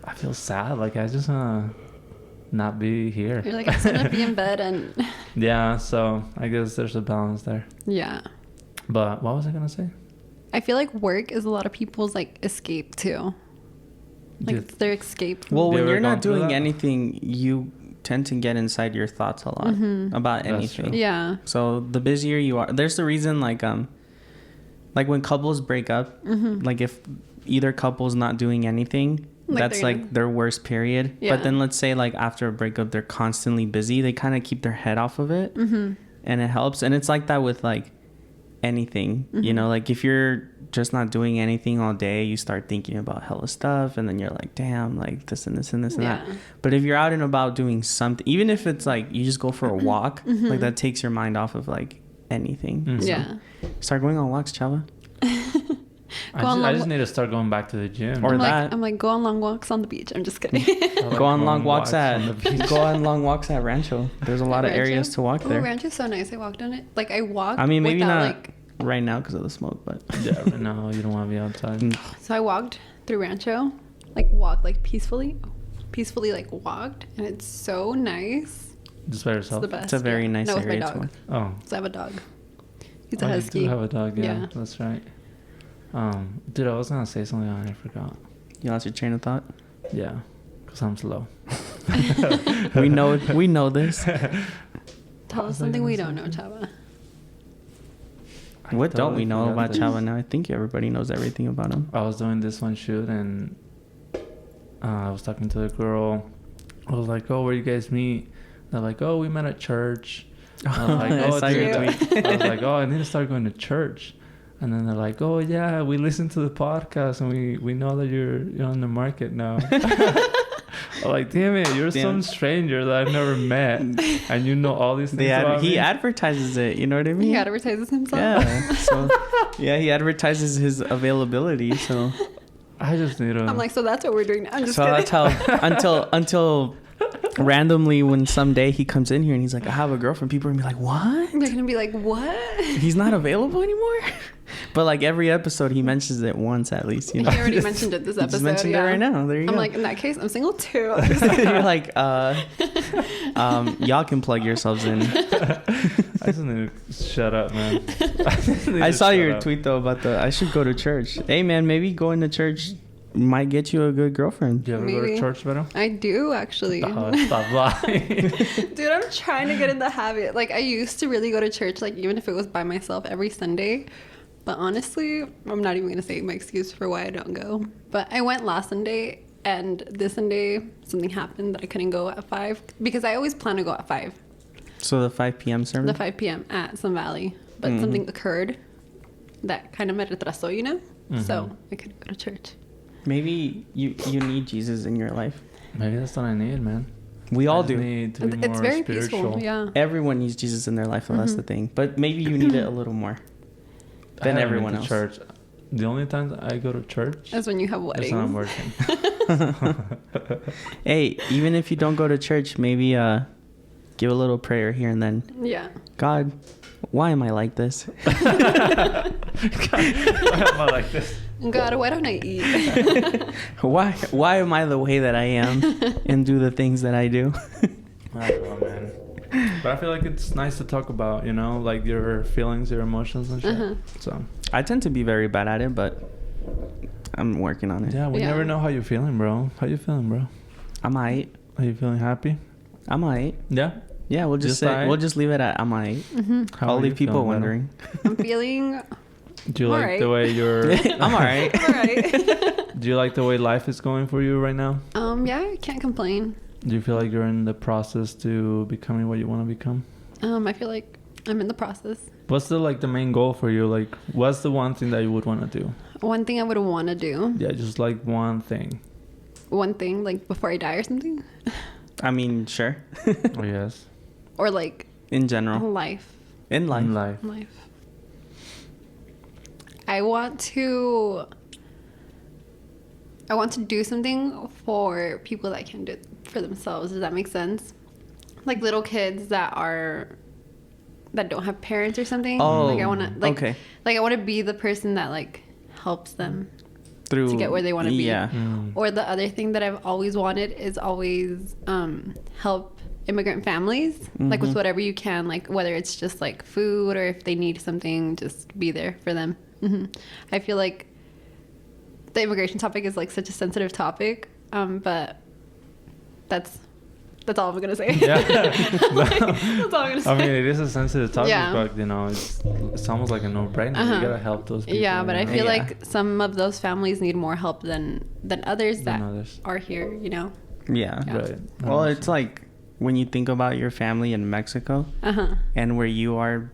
Speaker 4: I feel sad. Like I just not be here.
Speaker 3: You're like, I just want to be in bed and.
Speaker 4: Yeah, so I guess there's a balance there.
Speaker 3: Yeah.
Speaker 4: But what was I gonna say?
Speaker 3: I feel like work is a lot of people's like escape too. Like
Speaker 4: Dude.
Speaker 3: it's their escape.
Speaker 2: Well,
Speaker 4: You
Speaker 2: when
Speaker 4: ever
Speaker 2: you're
Speaker 4: gone
Speaker 2: not
Speaker 4: through
Speaker 2: doing
Speaker 4: that?
Speaker 2: anything, you tend to get inside your thoughts a lot about anything.
Speaker 3: Yeah.
Speaker 2: So the busier you are, there's the reason like when couples break up, like if either couple's not doing anything, that's like their worst period.
Speaker 3: Yeah.
Speaker 2: But then let's say like after a breakup, they're constantly busy. They kind of keep their head off of it, and it helps. And it's like that with like anything, you know, like if you're just not doing anything all day, you start thinking about hella stuff, and then you're like, damn, like this and this and this and that. But if you're out and about doing something, even if it's like you just go for a walk, like that takes your mind off of like anything. So
Speaker 3: Yeah.
Speaker 2: start going on walks, Chava.
Speaker 4: I just need to start going back to the gym.
Speaker 2: Or
Speaker 3: I'm like, go on long walks on the beach. I'm just kidding.
Speaker 2: Go on long walks at Rancho. There's a lot of areas to walk there.
Speaker 3: Oh, Rancho's so nice. I walked on it. Like I walked.
Speaker 2: I mean, maybe
Speaker 3: without,
Speaker 2: not
Speaker 3: like,
Speaker 2: right now because of the smoke, but
Speaker 4: Yeah, no, you don't want to be outside.
Speaker 3: So I walked through Rancho, like walked like peacefully like walked, and it's so nice.
Speaker 4: Just by
Speaker 3: It's
Speaker 4: yourself.
Speaker 3: the best.
Speaker 2: it's a very nice
Speaker 3: No, with my
Speaker 2: area to
Speaker 3: dog.
Speaker 2: walk.
Speaker 4: Oh,
Speaker 3: So I have a dog. He's a
Speaker 4: oh,
Speaker 3: husky.
Speaker 4: you do have a dog. Yeah,
Speaker 3: Yeah.
Speaker 4: that's right. Dude, I was gonna say something and I forgot.
Speaker 2: You lost your train of thought.
Speaker 4: Yeah, because I'm slow.
Speaker 2: We know this.
Speaker 3: Tell us something we don't know, Chava.
Speaker 2: What don't we
Speaker 4: totally
Speaker 2: know
Speaker 4: forgot
Speaker 2: about
Speaker 4: this.
Speaker 2: Chava now? I think everybody knows everything about him.
Speaker 4: I was doing this one shoot and I was talking to the girl. I was like, "Oh, where you guys meet?" They're like, "Oh, we met at church." I was like,
Speaker 2: I
Speaker 4: "Oh,
Speaker 2: saw your
Speaker 4: dude." I was like, "Oh, I need to start going to church." And then they're like, "Oh yeah, we listened to the podcast and we know that you're on the market now." I'm like, "Damn it, you're some stranger that I've never met, and you know all these things about
Speaker 2: He
Speaker 4: me?"
Speaker 2: advertises it. You know what I mean?
Speaker 3: He advertises himself.
Speaker 2: Yeah. So yeah, he advertises his availability. So
Speaker 4: I just need to.
Speaker 3: I'm like, so that's what we're doing now. I'm just
Speaker 2: so
Speaker 3: kidding.
Speaker 2: that's how until randomly when someday he comes in here and he's like, I have a girlfriend. People are gonna be like, what?
Speaker 3: They're gonna be like, what?
Speaker 2: He's not available anymore. But like every episode, he mentions it once at least. You know,
Speaker 3: He already mentioned it this
Speaker 2: He
Speaker 3: episode.
Speaker 2: just mentioned
Speaker 3: yeah.
Speaker 2: it right now. There you
Speaker 3: I'm
Speaker 2: go.
Speaker 3: like, in that case, I'm single too.
Speaker 2: You're like, y'all can plug yourselves in.
Speaker 4: I just need to shut up, man.
Speaker 2: I saw your tweet though about I should go to church. Hey man, maybe going to church might get you a good girlfriend.
Speaker 4: Do you ever go to
Speaker 3: Maybe.
Speaker 4: church, Vero?
Speaker 3: I do actually.
Speaker 4: Oh, stop lying.
Speaker 3: Dude, I'm trying to get in the habit. Like I used to really go to church, like even if it was by myself every Sunday. But honestly, I'm not even gonna say my excuse for why I don't go. But I went last Sunday, and this Sunday something happened that I couldn't go at 5 because I always plan to go at 5.
Speaker 2: So the 5 p.m. sermon.
Speaker 3: The 5 p.m. at Sun Valley, but something occurred that kind of me retrasó, you know. So I couldn't go to church.
Speaker 2: Maybe you need Jesus in your life.
Speaker 4: Maybe that's what I need, man.
Speaker 2: We all
Speaker 4: I just
Speaker 2: do.
Speaker 4: need to be
Speaker 3: It's
Speaker 4: more
Speaker 3: very
Speaker 4: spiritual.
Speaker 3: peaceful. Yeah.
Speaker 2: Everyone needs Jesus in their life, and that's the thing. But maybe you need it a little more than
Speaker 4: I haven't
Speaker 2: everyone
Speaker 4: been
Speaker 2: else.
Speaker 4: to church. The only time I go to church
Speaker 3: That's when you have
Speaker 4: is
Speaker 3: weddings.
Speaker 4: when I'm working.
Speaker 2: Hey, even if you don't go to church, maybe give a little prayer here and then.
Speaker 3: Yeah.
Speaker 2: God, why am I like this?
Speaker 4: Why am I like this?
Speaker 3: God, why don't I eat?
Speaker 2: Why am I the way that I am and do the things that I do?
Speaker 4: I don't know, man. But I feel like it's nice to talk about, you know, like your feelings, your emotions and shit. So
Speaker 2: I tend to be very bad at it, but I'm working on it.
Speaker 4: yeah, we
Speaker 3: Yeah.
Speaker 4: never know how you're feeling, bro. How you feeling, bro?
Speaker 2: I'm alright.
Speaker 4: Are you feeling happy?
Speaker 2: I'm alright.
Speaker 4: Yeah.
Speaker 2: Yeah, we'll just say
Speaker 4: alright?
Speaker 2: we'll just leave it at I'm alright.
Speaker 4: How
Speaker 2: I'll
Speaker 4: are
Speaker 2: leave
Speaker 4: you
Speaker 2: people
Speaker 4: feeling,
Speaker 2: wondering.
Speaker 3: I'm feeling
Speaker 4: Do you like
Speaker 3: Alright.
Speaker 4: the way you're?
Speaker 2: I'm alright.
Speaker 3: alright.
Speaker 4: Do you like the way life is going for you right now?
Speaker 3: Yeah, I can't complain.
Speaker 4: Do you feel like you're in the process to becoming what you want to become?
Speaker 3: I feel like I'm in the process.
Speaker 4: What's the main goal for you? Like, what's the one thing that you would want to do?
Speaker 3: One thing I would want to do.
Speaker 4: Yeah, just like one thing.
Speaker 3: One thing, like before I die or something.
Speaker 2: I mean, sure.
Speaker 4: Oh yes.
Speaker 3: Or like
Speaker 2: In general.
Speaker 3: life.
Speaker 2: In life.
Speaker 4: In life.
Speaker 3: Life. I want to do something for people that can do it for themselves. Does that make sense? Like little kids that don't have parents or something.
Speaker 2: Oh,
Speaker 3: like I want to
Speaker 2: okay.
Speaker 3: Like I want to be the person that like helps them
Speaker 2: Through
Speaker 3: to get where they want to be.
Speaker 2: Yeah.
Speaker 3: Or the other thing that I've always wanted is always help immigrant families, like with whatever you can, like whether it's just like food or if they need something, just be there for them. I feel like the immigration topic is like such a sensitive topic, but that's That's all I'm gonna say.
Speaker 4: Yeah.
Speaker 3: That's all I'm gonna say.
Speaker 4: I mean, it is a sensitive topic,
Speaker 3: Yeah.
Speaker 4: but you know, it's almost like a no-brainer. You gotta help those people.
Speaker 3: Yeah, but I
Speaker 4: you know?
Speaker 3: feel like some of those families need more help than others that
Speaker 4: others.
Speaker 3: are here. You know.
Speaker 2: Yeah.
Speaker 4: Right.
Speaker 2: Well, it's like when you think about your family in Mexico and where you are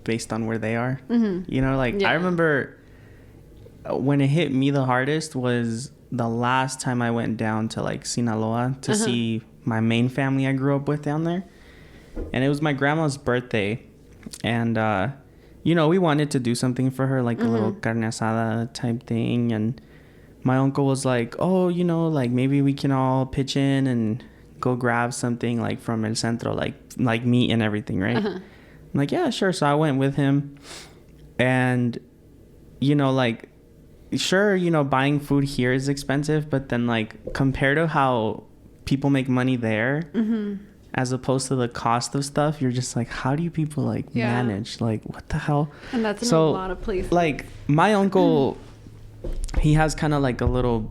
Speaker 2: based on where they are. You know, like I remember when it hit me the hardest was the last time I went down to like Sinaloa to see my main family I grew up with down there. And it was my grandma's birthday. And, you know, we wanted to do something for her, like a little carne asada type thing. And my uncle was like, oh, you know, like maybe we can all pitch in and go grab something like from El Centro, like meat and everything, right? I'm like, yeah, sure. So I went with him. And, you know, like, sure, you know, buying food here is expensive, but then like compared to how people make money there as opposed to the cost of stuff, you're just like, how do you people like manage? Like, what the hell?
Speaker 3: And that's in a lot of places.
Speaker 2: Like my uncle, he has kind of like a little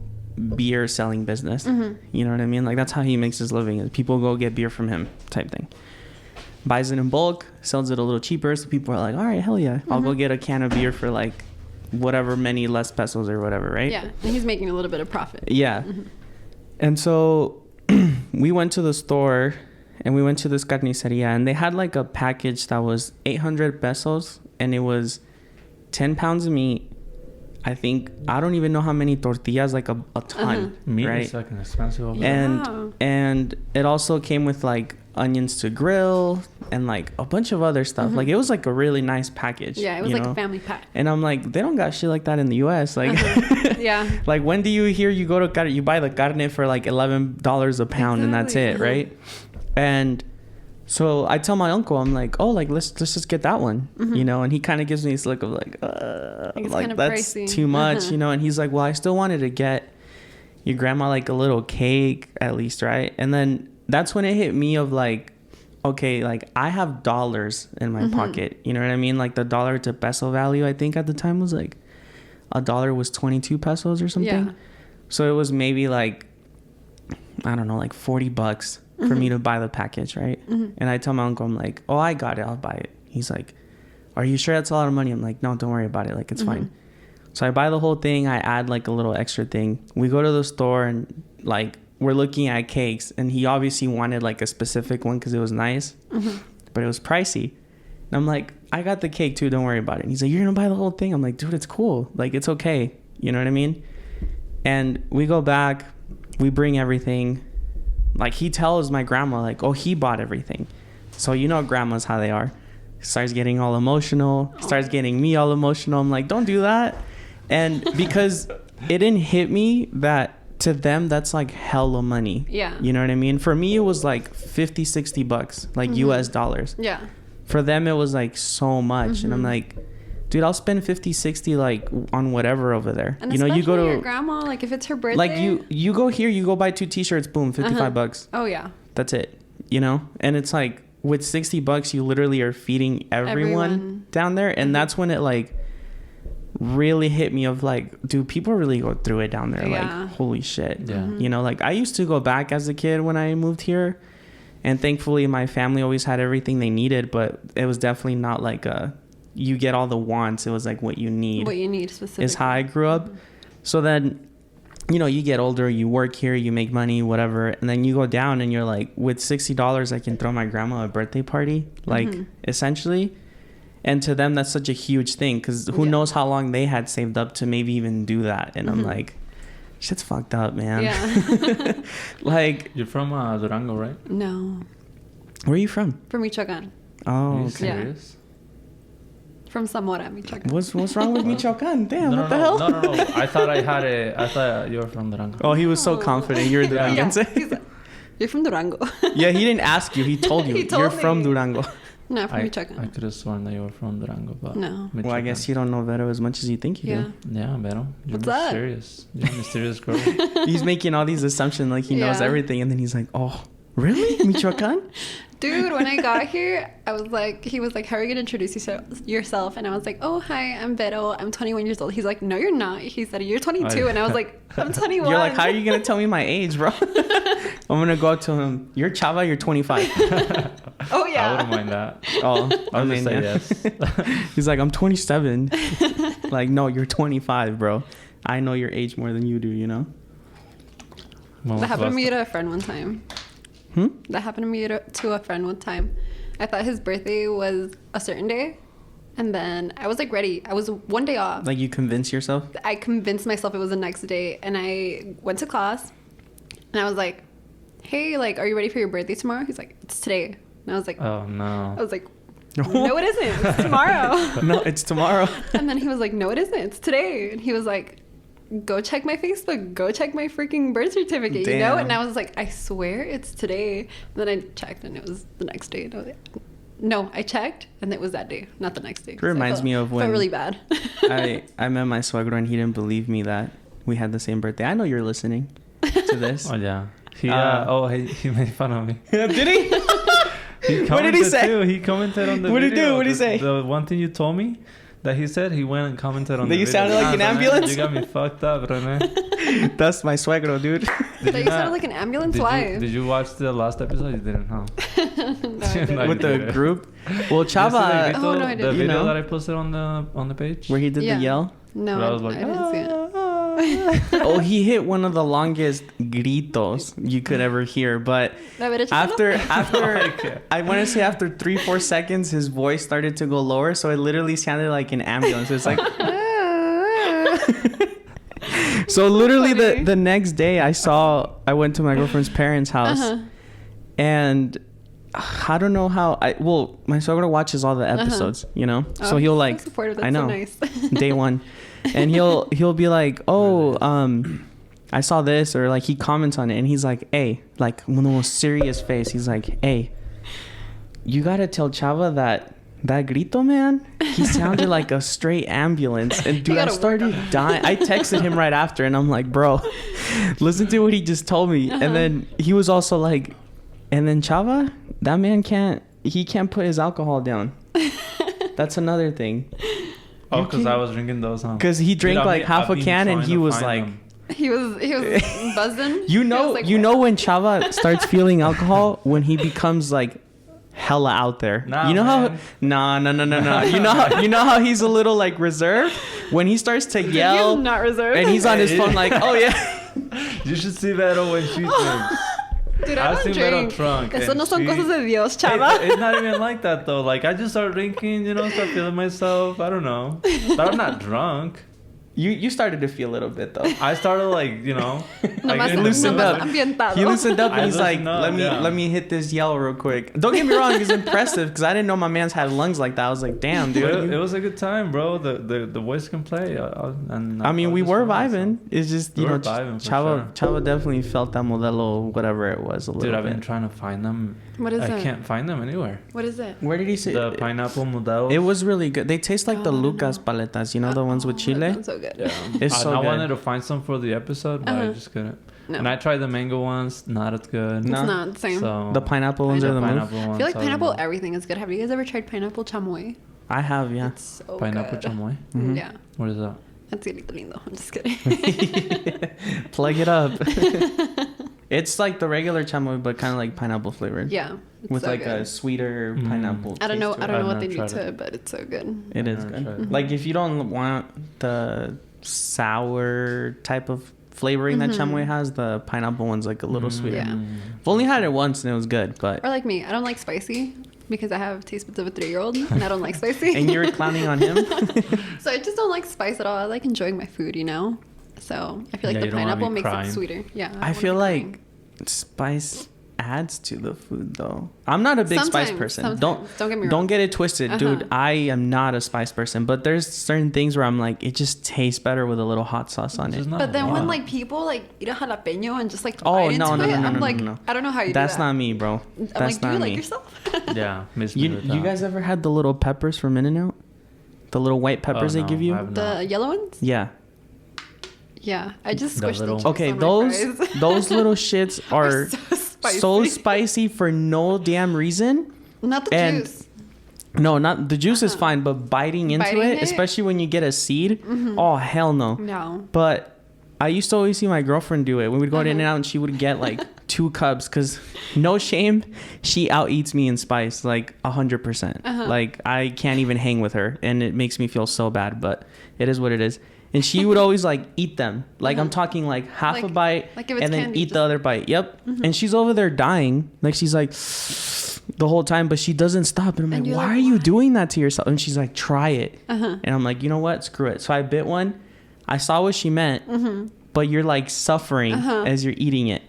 Speaker 2: beer selling business. You know what I mean? Like that's how he makes his living, is people go get beer from him type thing. Buys it in bulk, sells it a little cheaper, so people are like, all right, hell yeah, I'll go get a can of beer for like whatever many less pesos or whatever, right?
Speaker 3: Yeah, and he's making a little bit of profit.
Speaker 2: Yeah. And so we went to the store and we went to this carniceria, and they had like a package that was 800 pesos, and it was 10 pounds of meat. I think, I don't even know how many tortillas, like a ton,
Speaker 4: Meat
Speaker 2: right?
Speaker 4: is like an expensive over
Speaker 2: And it also came with like onions to grill and like a bunch of other stuff. Like it was like a really nice package.
Speaker 3: Yeah, it was like a family pack.
Speaker 2: And I'm like, they don't got shit like that in the US. Like
Speaker 3: yeah.
Speaker 2: Like when do you hear you go to you buy the carne for like $11 a pound and that's it, right? And so I tell my uncle, I'm like, oh, like let's just get that one, you know. And he kind of gives me this look of like
Speaker 3: kind
Speaker 2: that's
Speaker 3: pricey.
Speaker 2: too much, you know. And he's like, well, I still wanted to get your grandma like a little cake at least, right? And then that's when it hit me of like, okay, like I have dollars in my pocket, you know what I mean? Like the dollar to peso value, I think at the time was like a dollar was 22 pesos or something.
Speaker 3: Yeah.
Speaker 2: So it was maybe like, I don't know, like $40 for me to buy the package, right? And I tell my uncle, I'm like, oh, I got it, I'll buy it. He's like, are you sure that's a lot of money? I'm like, no, don't worry about it, like it's fine. So I buy the whole thing, I add like a little extra thing. We go to the store and like we're looking at cakes, and he obviously wanted like a specific one because it was nice, but it was pricey. And I'm like, I got the cake too, don't worry about it. And he's like, you're gonna buy the whole thing? I'm like, dude, it's cool, like it's okay, you know what I mean? And we go back, we bring everything. Like he tells my grandma like, oh, he bought everything. So you know grandmas how they are. Starts getting all emotional, starts getting me all emotional. I'm like, don't do that. And because it didn't hit me that to them that's like hella money.
Speaker 3: Yeah.
Speaker 2: You know what I mean? For me it was like $50-$60 like US dollars.
Speaker 3: Yeah.
Speaker 2: For them it was like so much. And I'm like, dude, I'll spend $50-$60 like on whatever over there.
Speaker 3: And
Speaker 2: you know, you go to
Speaker 3: your grandma, like if it's her birthday.
Speaker 2: like you go here, you go buy 2 t-shirts, boom, $55.
Speaker 3: Oh yeah.
Speaker 2: That's it. You know? And it's like with $60 you literally are feeding everyone down there. And that's when it like really hit me of like, dude, people really go through it down there. Like holy shit. You know, like I used to go back as a kid when I moved here, and thankfully my family always had everything they needed, but it was definitely not like you get all the wants. It was like what you need
Speaker 3: specifically
Speaker 2: is how I grew up. So then, you know, you get older, you work here, you make money, whatever, and then you go down and you're like, with $60 I can throw my grandma a birthday party, like essentially. And to them, that's such a huge thing, because who knows how long they had saved up to maybe even do that. And I'm like, shit's fucked up, man.
Speaker 3: Yeah.
Speaker 2: Like,
Speaker 4: you're from Durango, right?
Speaker 3: No.
Speaker 2: Where are you from?
Speaker 3: From Michoacan.
Speaker 2: Oh,
Speaker 4: Are you
Speaker 2: okay.
Speaker 4: serious?
Speaker 3: From Zamora, Michoacan.
Speaker 2: What's wrong with Michoacan? Damn, what the hell?
Speaker 4: No. I thought you were from Durango.
Speaker 2: Oh, he was so confident. You're Duranguense.
Speaker 3: He's like, you're from Durango.
Speaker 2: Yeah, he didn't ask you. He told you.
Speaker 3: He told
Speaker 2: You're
Speaker 3: me.
Speaker 2: from Durango.
Speaker 3: No, from
Speaker 4: I
Speaker 3: Michoacan.
Speaker 4: could have sworn that you were from Durango, but
Speaker 3: No.
Speaker 2: Well, I guess you don't know Vero as much as you think you
Speaker 3: Yeah.
Speaker 2: do.
Speaker 4: Yeah, Vero. You're
Speaker 3: What's up?
Speaker 4: mysterious. You're a mysterious girl.
Speaker 2: He's making all these assumptions like he knows
Speaker 3: Yeah.
Speaker 2: everything, and then he's like, oh, really? Michoacan?
Speaker 3: Dude, when I got here, he was like, how are you going to introduce yourself? And I was like, oh, hi, I'm Vero. I'm 21 years old. He's like, no, you're not. He said, you're 22. And I was like, I'm 21.
Speaker 2: You're like, how are you going to tell me my age, bro? I'm gonna go up to him. You're Chava. You're 25.
Speaker 3: Oh yeah.
Speaker 4: I wouldn't mind that.
Speaker 2: Oh,
Speaker 4: I'll just say
Speaker 2: yeah.
Speaker 4: yes.
Speaker 2: He's like, I'm 27. Like, no, you're 25, bro. I know your age more than you do. You know.
Speaker 4: Well,
Speaker 3: That happened to me
Speaker 4: last-
Speaker 3: to a friend one time.
Speaker 2: Hmm?
Speaker 3: That happened to me to a friend one time. I thought his birthday was a certain day, and then I was like ready. I was one day off.
Speaker 2: Like you convince yourself.
Speaker 3: I convinced myself it was the next day, and I went to class, and I was like, "Hey, like, are you ready for your birthday tomorrow?" He's like, "It's today," and I was like,
Speaker 4: Oh no.
Speaker 3: "I was like, no, it isn't. It's tomorrow."
Speaker 2: No, it's tomorrow.
Speaker 3: And then he was like, "No, it isn't. It's today." And he was like, "Go check my Facebook. Go check my freaking birth certificate." You know?
Speaker 2: Damn.
Speaker 3: And I was like, "I swear it's today." And then I checked, and it was the next day. And I was like, no, I checked, and it was that day, not the next day.
Speaker 2: It reminds me of when
Speaker 3: felt really bad.
Speaker 2: I met my suegro and he didn't believe me that we had the same birthday. I know you're listening to this.
Speaker 4: Oh yeah. He he made fun of me.
Speaker 2: Did he?
Speaker 4: What
Speaker 2: did he say?
Speaker 4: Too. He commented on the
Speaker 2: What did he
Speaker 4: video.
Speaker 2: do? What did he say?
Speaker 4: The one thing you told me that he said, he went and commented on
Speaker 2: That
Speaker 4: the
Speaker 2: you
Speaker 4: video.
Speaker 2: sounded like an
Speaker 4: Rene,
Speaker 2: ambulance?
Speaker 4: You got me fucked up, Rene.
Speaker 2: That's my suegro, dude.
Speaker 3: That you sounded like an ambulance.
Speaker 4: Did
Speaker 3: Why?
Speaker 4: did you watch the last episode? You didn't, huh?
Speaker 3: No, I didn't.
Speaker 4: No,
Speaker 2: With
Speaker 4: you
Speaker 2: the
Speaker 4: didn't.
Speaker 2: group. Well, Chava,
Speaker 3: Oh, no, I
Speaker 4: The
Speaker 3: didn't.
Speaker 4: video
Speaker 2: You know?
Speaker 4: that I posted on the page.
Speaker 2: where he did
Speaker 3: Yeah.
Speaker 2: the yell.
Speaker 3: No,
Speaker 4: But I was like,
Speaker 3: I didn't see it.
Speaker 2: Oh, he hit one of the longest gritos you could ever hear. But
Speaker 3: A ver, échatelo.
Speaker 2: after I want to say after 3-4 seconds, his voice started to go lower, so it literally sounded like an ambulance. It's like. So literally
Speaker 3: Funny.
Speaker 2: the next day I went to my girlfriend's parents' house, and I don't know how my suegro watches all the episodes, you know, so
Speaker 3: Oh,
Speaker 2: he'll
Speaker 3: so
Speaker 2: like
Speaker 3: supportive. That's
Speaker 2: I know
Speaker 3: so nice.
Speaker 2: day one, and he'll be like, oh, I saw this, or like he comments on it, and he's like, hey, like with the most serious face, he's like, hey, you gotta tell Chava that grito, man, he sounded like a straight ambulance. And dude, I
Speaker 3: gotta work
Speaker 2: started dying. I texted him right after, and I'm like, bro, listen to what he just told me. And then he was also like, and then Chava, that man can't put his alcohol down. That's another thing.
Speaker 4: Oh, because I was drinking those, huh?
Speaker 2: Because he drank
Speaker 4: Dude,
Speaker 2: like half a
Speaker 4: I've been
Speaker 2: can, and
Speaker 4: trying
Speaker 2: he
Speaker 4: to
Speaker 2: was
Speaker 4: find
Speaker 2: like,
Speaker 4: them.
Speaker 3: He was buzzing.
Speaker 2: you
Speaker 3: He
Speaker 2: know,
Speaker 3: was like,
Speaker 2: when Chava starts feeling alcohol, when he becomes like hella out there.
Speaker 4: Nah,
Speaker 2: you know
Speaker 4: man.
Speaker 2: how no. You know how he's a little like reserved when he starts to yell
Speaker 3: He's not reserved.
Speaker 2: and he's on his phone like, oh yeah.
Speaker 4: You should see Vero when she drinks.
Speaker 3: Dude, I
Speaker 4: I've
Speaker 3: don't
Speaker 4: seen Vero
Speaker 3: drink.
Speaker 4: drunk.
Speaker 3: Eso
Speaker 4: and
Speaker 3: no son
Speaker 4: she-
Speaker 3: cosas de Dios, chava.
Speaker 4: It's not even like that though. Like I just start drinking, start feeling myself. I don't know, but I'm not drunk.
Speaker 2: You started to feel a little bit though.
Speaker 4: I started like
Speaker 3: Nomás-
Speaker 2: he loosened
Speaker 3: nomás
Speaker 2: up.
Speaker 3: ambientado.
Speaker 2: He loosened up and
Speaker 4: I
Speaker 2: he's like,
Speaker 4: loosened up,
Speaker 2: let me
Speaker 4: yeah.
Speaker 2: let me hit this yell real quick. Don't get me wrong, it's impressive because I didn't know my man's had lungs like that. I was like, damn,
Speaker 4: But
Speaker 2: dude.
Speaker 4: it was a good time, bro. The voice can play.
Speaker 2: I mean, we were vibing. It's just,
Speaker 4: We
Speaker 2: you know,
Speaker 4: were vibing for
Speaker 2: Chava definitely felt that Modelo, whatever it was, a little
Speaker 4: Dude, I've
Speaker 2: bit.
Speaker 4: been trying to find them.
Speaker 3: What is
Speaker 4: I
Speaker 3: that?
Speaker 4: can't find them anywhere.
Speaker 3: What is it?
Speaker 2: Where did he say?
Speaker 4: The pineapple modelo.
Speaker 2: It was really good. They taste like the Lucas paletas, you know, the ones with
Speaker 3: That
Speaker 2: chile.
Speaker 3: sounds so good.
Speaker 4: Yeah.
Speaker 2: It's so
Speaker 4: I
Speaker 2: good.
Speaker 4: wanted to find some for the episode, but I just couldn't.
Speaker 3: No.
Speaker 4: And I tried the mango ones, not as good.
Speaker 2: No.
Speaker 3: It's not the same.
Speaker 4: So
Speaker 2: The pineapple ones
Speaker 4: the
Speaker 2: are the move.
Speaker 4: pineapple ones.
Speaker 3: I feel like
Speaker 4: are
Speaker 3: pineapple
Speaker 4: the-
Speaker 3: everything is good. Have you guys ever tried pineapple chamoy?
Speaker 2: I have, yeah.
Speaker 3: It's so
Speaker 4: Pineapple
Speaker 3: good.
Speaker 4: chamoy.
Speaker 2: Mhm.
Speaker 3: Yeah.
Speaker 4: What is that?
Speaker 3: That's really lindo. I'm just kidding.
Speaker 2: Plug it up. It's like the regular chamoy, but kind of like pineapple flavored.
Speaker 3: Yeah. It's
Speaker 2: With
Speaker 3: so
Speaker 2: like
Speaker 3: good.
Speaker 2: a sweeter
Speaker 4: Mm.
Speaker 2: pineapple.
Speaker 3: I don't know.
Speaker 2: taste to
Speaker 3: I
Speaker 2: it.
Speaker 3: don't know
Speaker 4: I've
Speaker 3: what they
Speaker 4: never
Speaker 3: do
Speaker 4: tried
Speaker 3: to it, but it's so good.
Speaker 2: It is
Speaker 4: I've
Speaker 2: good.
Speaker 4: never tried it.
Speaker 2: Like if you don't want the sour type of flavoring that chamoy has, the pineapple one's like a little sweeter.
Speaker 3: Yeah.
Speaker 2: I've only had it once and it was good, but
Speaker 3: Or like me, I don't like spicy because I have taste buds of a 3-year-old and I don't like spicy.
Speaker 2: and you're clowning on him.
Speaker 3: So I just don't like spice at all. I like enjoying my food, you know? So I feel like
Speaker 4: Yeah,
Speaker 3: the
Speaker 4: you don't wanna
Speaker 3: pineapple
Speaker 4: be
Speaker 3: makes
Speaker 4: crying.
Speaker 3: it sweeter. Yeah.
Speaker 2: I
Speaker 3: wanna
Speaker 2: feel
Speaker 3: be
Speaker 2: like
Speaker 3: crying.
Speaker 2: spice adds to the food though. I'm not a big spice
Speaker 3: Sometimes,
Speaker 2: person.
Speaker 3: sometimes. Don't get me wrong.
Speaker 2: Don't get it twisted, dude.
Speaker 3: Uh-huh.
Speaker 2: I am not a spice person, but there's certain things where I'm like, it just tastes better with a little hot sauce on
Speaker 4: It's
Speaker 2: it.
Speaker 4: just not
Speaker 3: But then
Speaker 4: a
Speaker 3: when
Speaker 4: lot.
Speaker 3: like people like eat a jalapeno and just like
Speaker 2: Oh,
Speaker 3: bite
Speaker 2: no,
Speaker 3: into
Speaker 2: no,
Speaker 3: it,
Speaker 2: no,
Speaker 3: I'm
Speaker 2: no,
Speaker 3: like,
Speaker 2: no.
Speaker 3: I don't know how you
Speaker 2: That's
Speaker 3: do that.
Speaker 2: not me, bro.
Speaker 3: I'm
Speaker 2: That's
Speaker 3: like, do
Speaker 2: not
Speaker 3: you
Speaker 2: me.
Speaker 3: like yourself?
Speaker 4: Yeah, miss me
Speaker 2: You
Speaker 4: with
Speaker 2: you
Speaker 4: that.
Speaker 2: guys ever had the little peppers from In-N-Out? The little white peppers
Speaker 4: Oh,
Speaker 2: they
Speaker 4: no,
Speaker 2: give you?
Speaker 4: I haven't.
Speaker 3: The yellow ones?
Speaker 2: Yeah.
Speaker 3: Yeah. I just
Speaker 4: The
Speaker 3: squished
Speaker 4: little-
Speaker 3: them.
Speaker 2: Okay, those little shits are so spicy for no damn reason.
Speaker 3: Not the
Speaker 2: and-
Speaker 3: juice.
Speaker 2: No, not the juice is fine, but biting into
Speaker 3: Biting
Speaker 2: it,
Speaker 3: it?
Speaker 2: especially when you get a seed, oh hell no.
Speaker 3: No.
Speaker 2: But I used to always see my girlfriend do it. We would go to In-N-Out and she would get like 2 cups because no shame, she out eats me in spice like 100%. Like I can't even hang with her, and it makes me feel so bad, but it is what it is. And she would always like eat them. Like I'm talking like half a bite
Speaker 3: like if it's
Speaker 2: and then
Speaker 3: candy,
Speaker 2: eat the other bite. Yep. And she's over there dying. Like she's like the whole time, but she doesn't stop. And I'm like, why are you doing that to yourself? And she's like, try it. And I'm like, you know what? Screw it. So I bit one. I saw what she meant, but you're like suffering as you're eating it.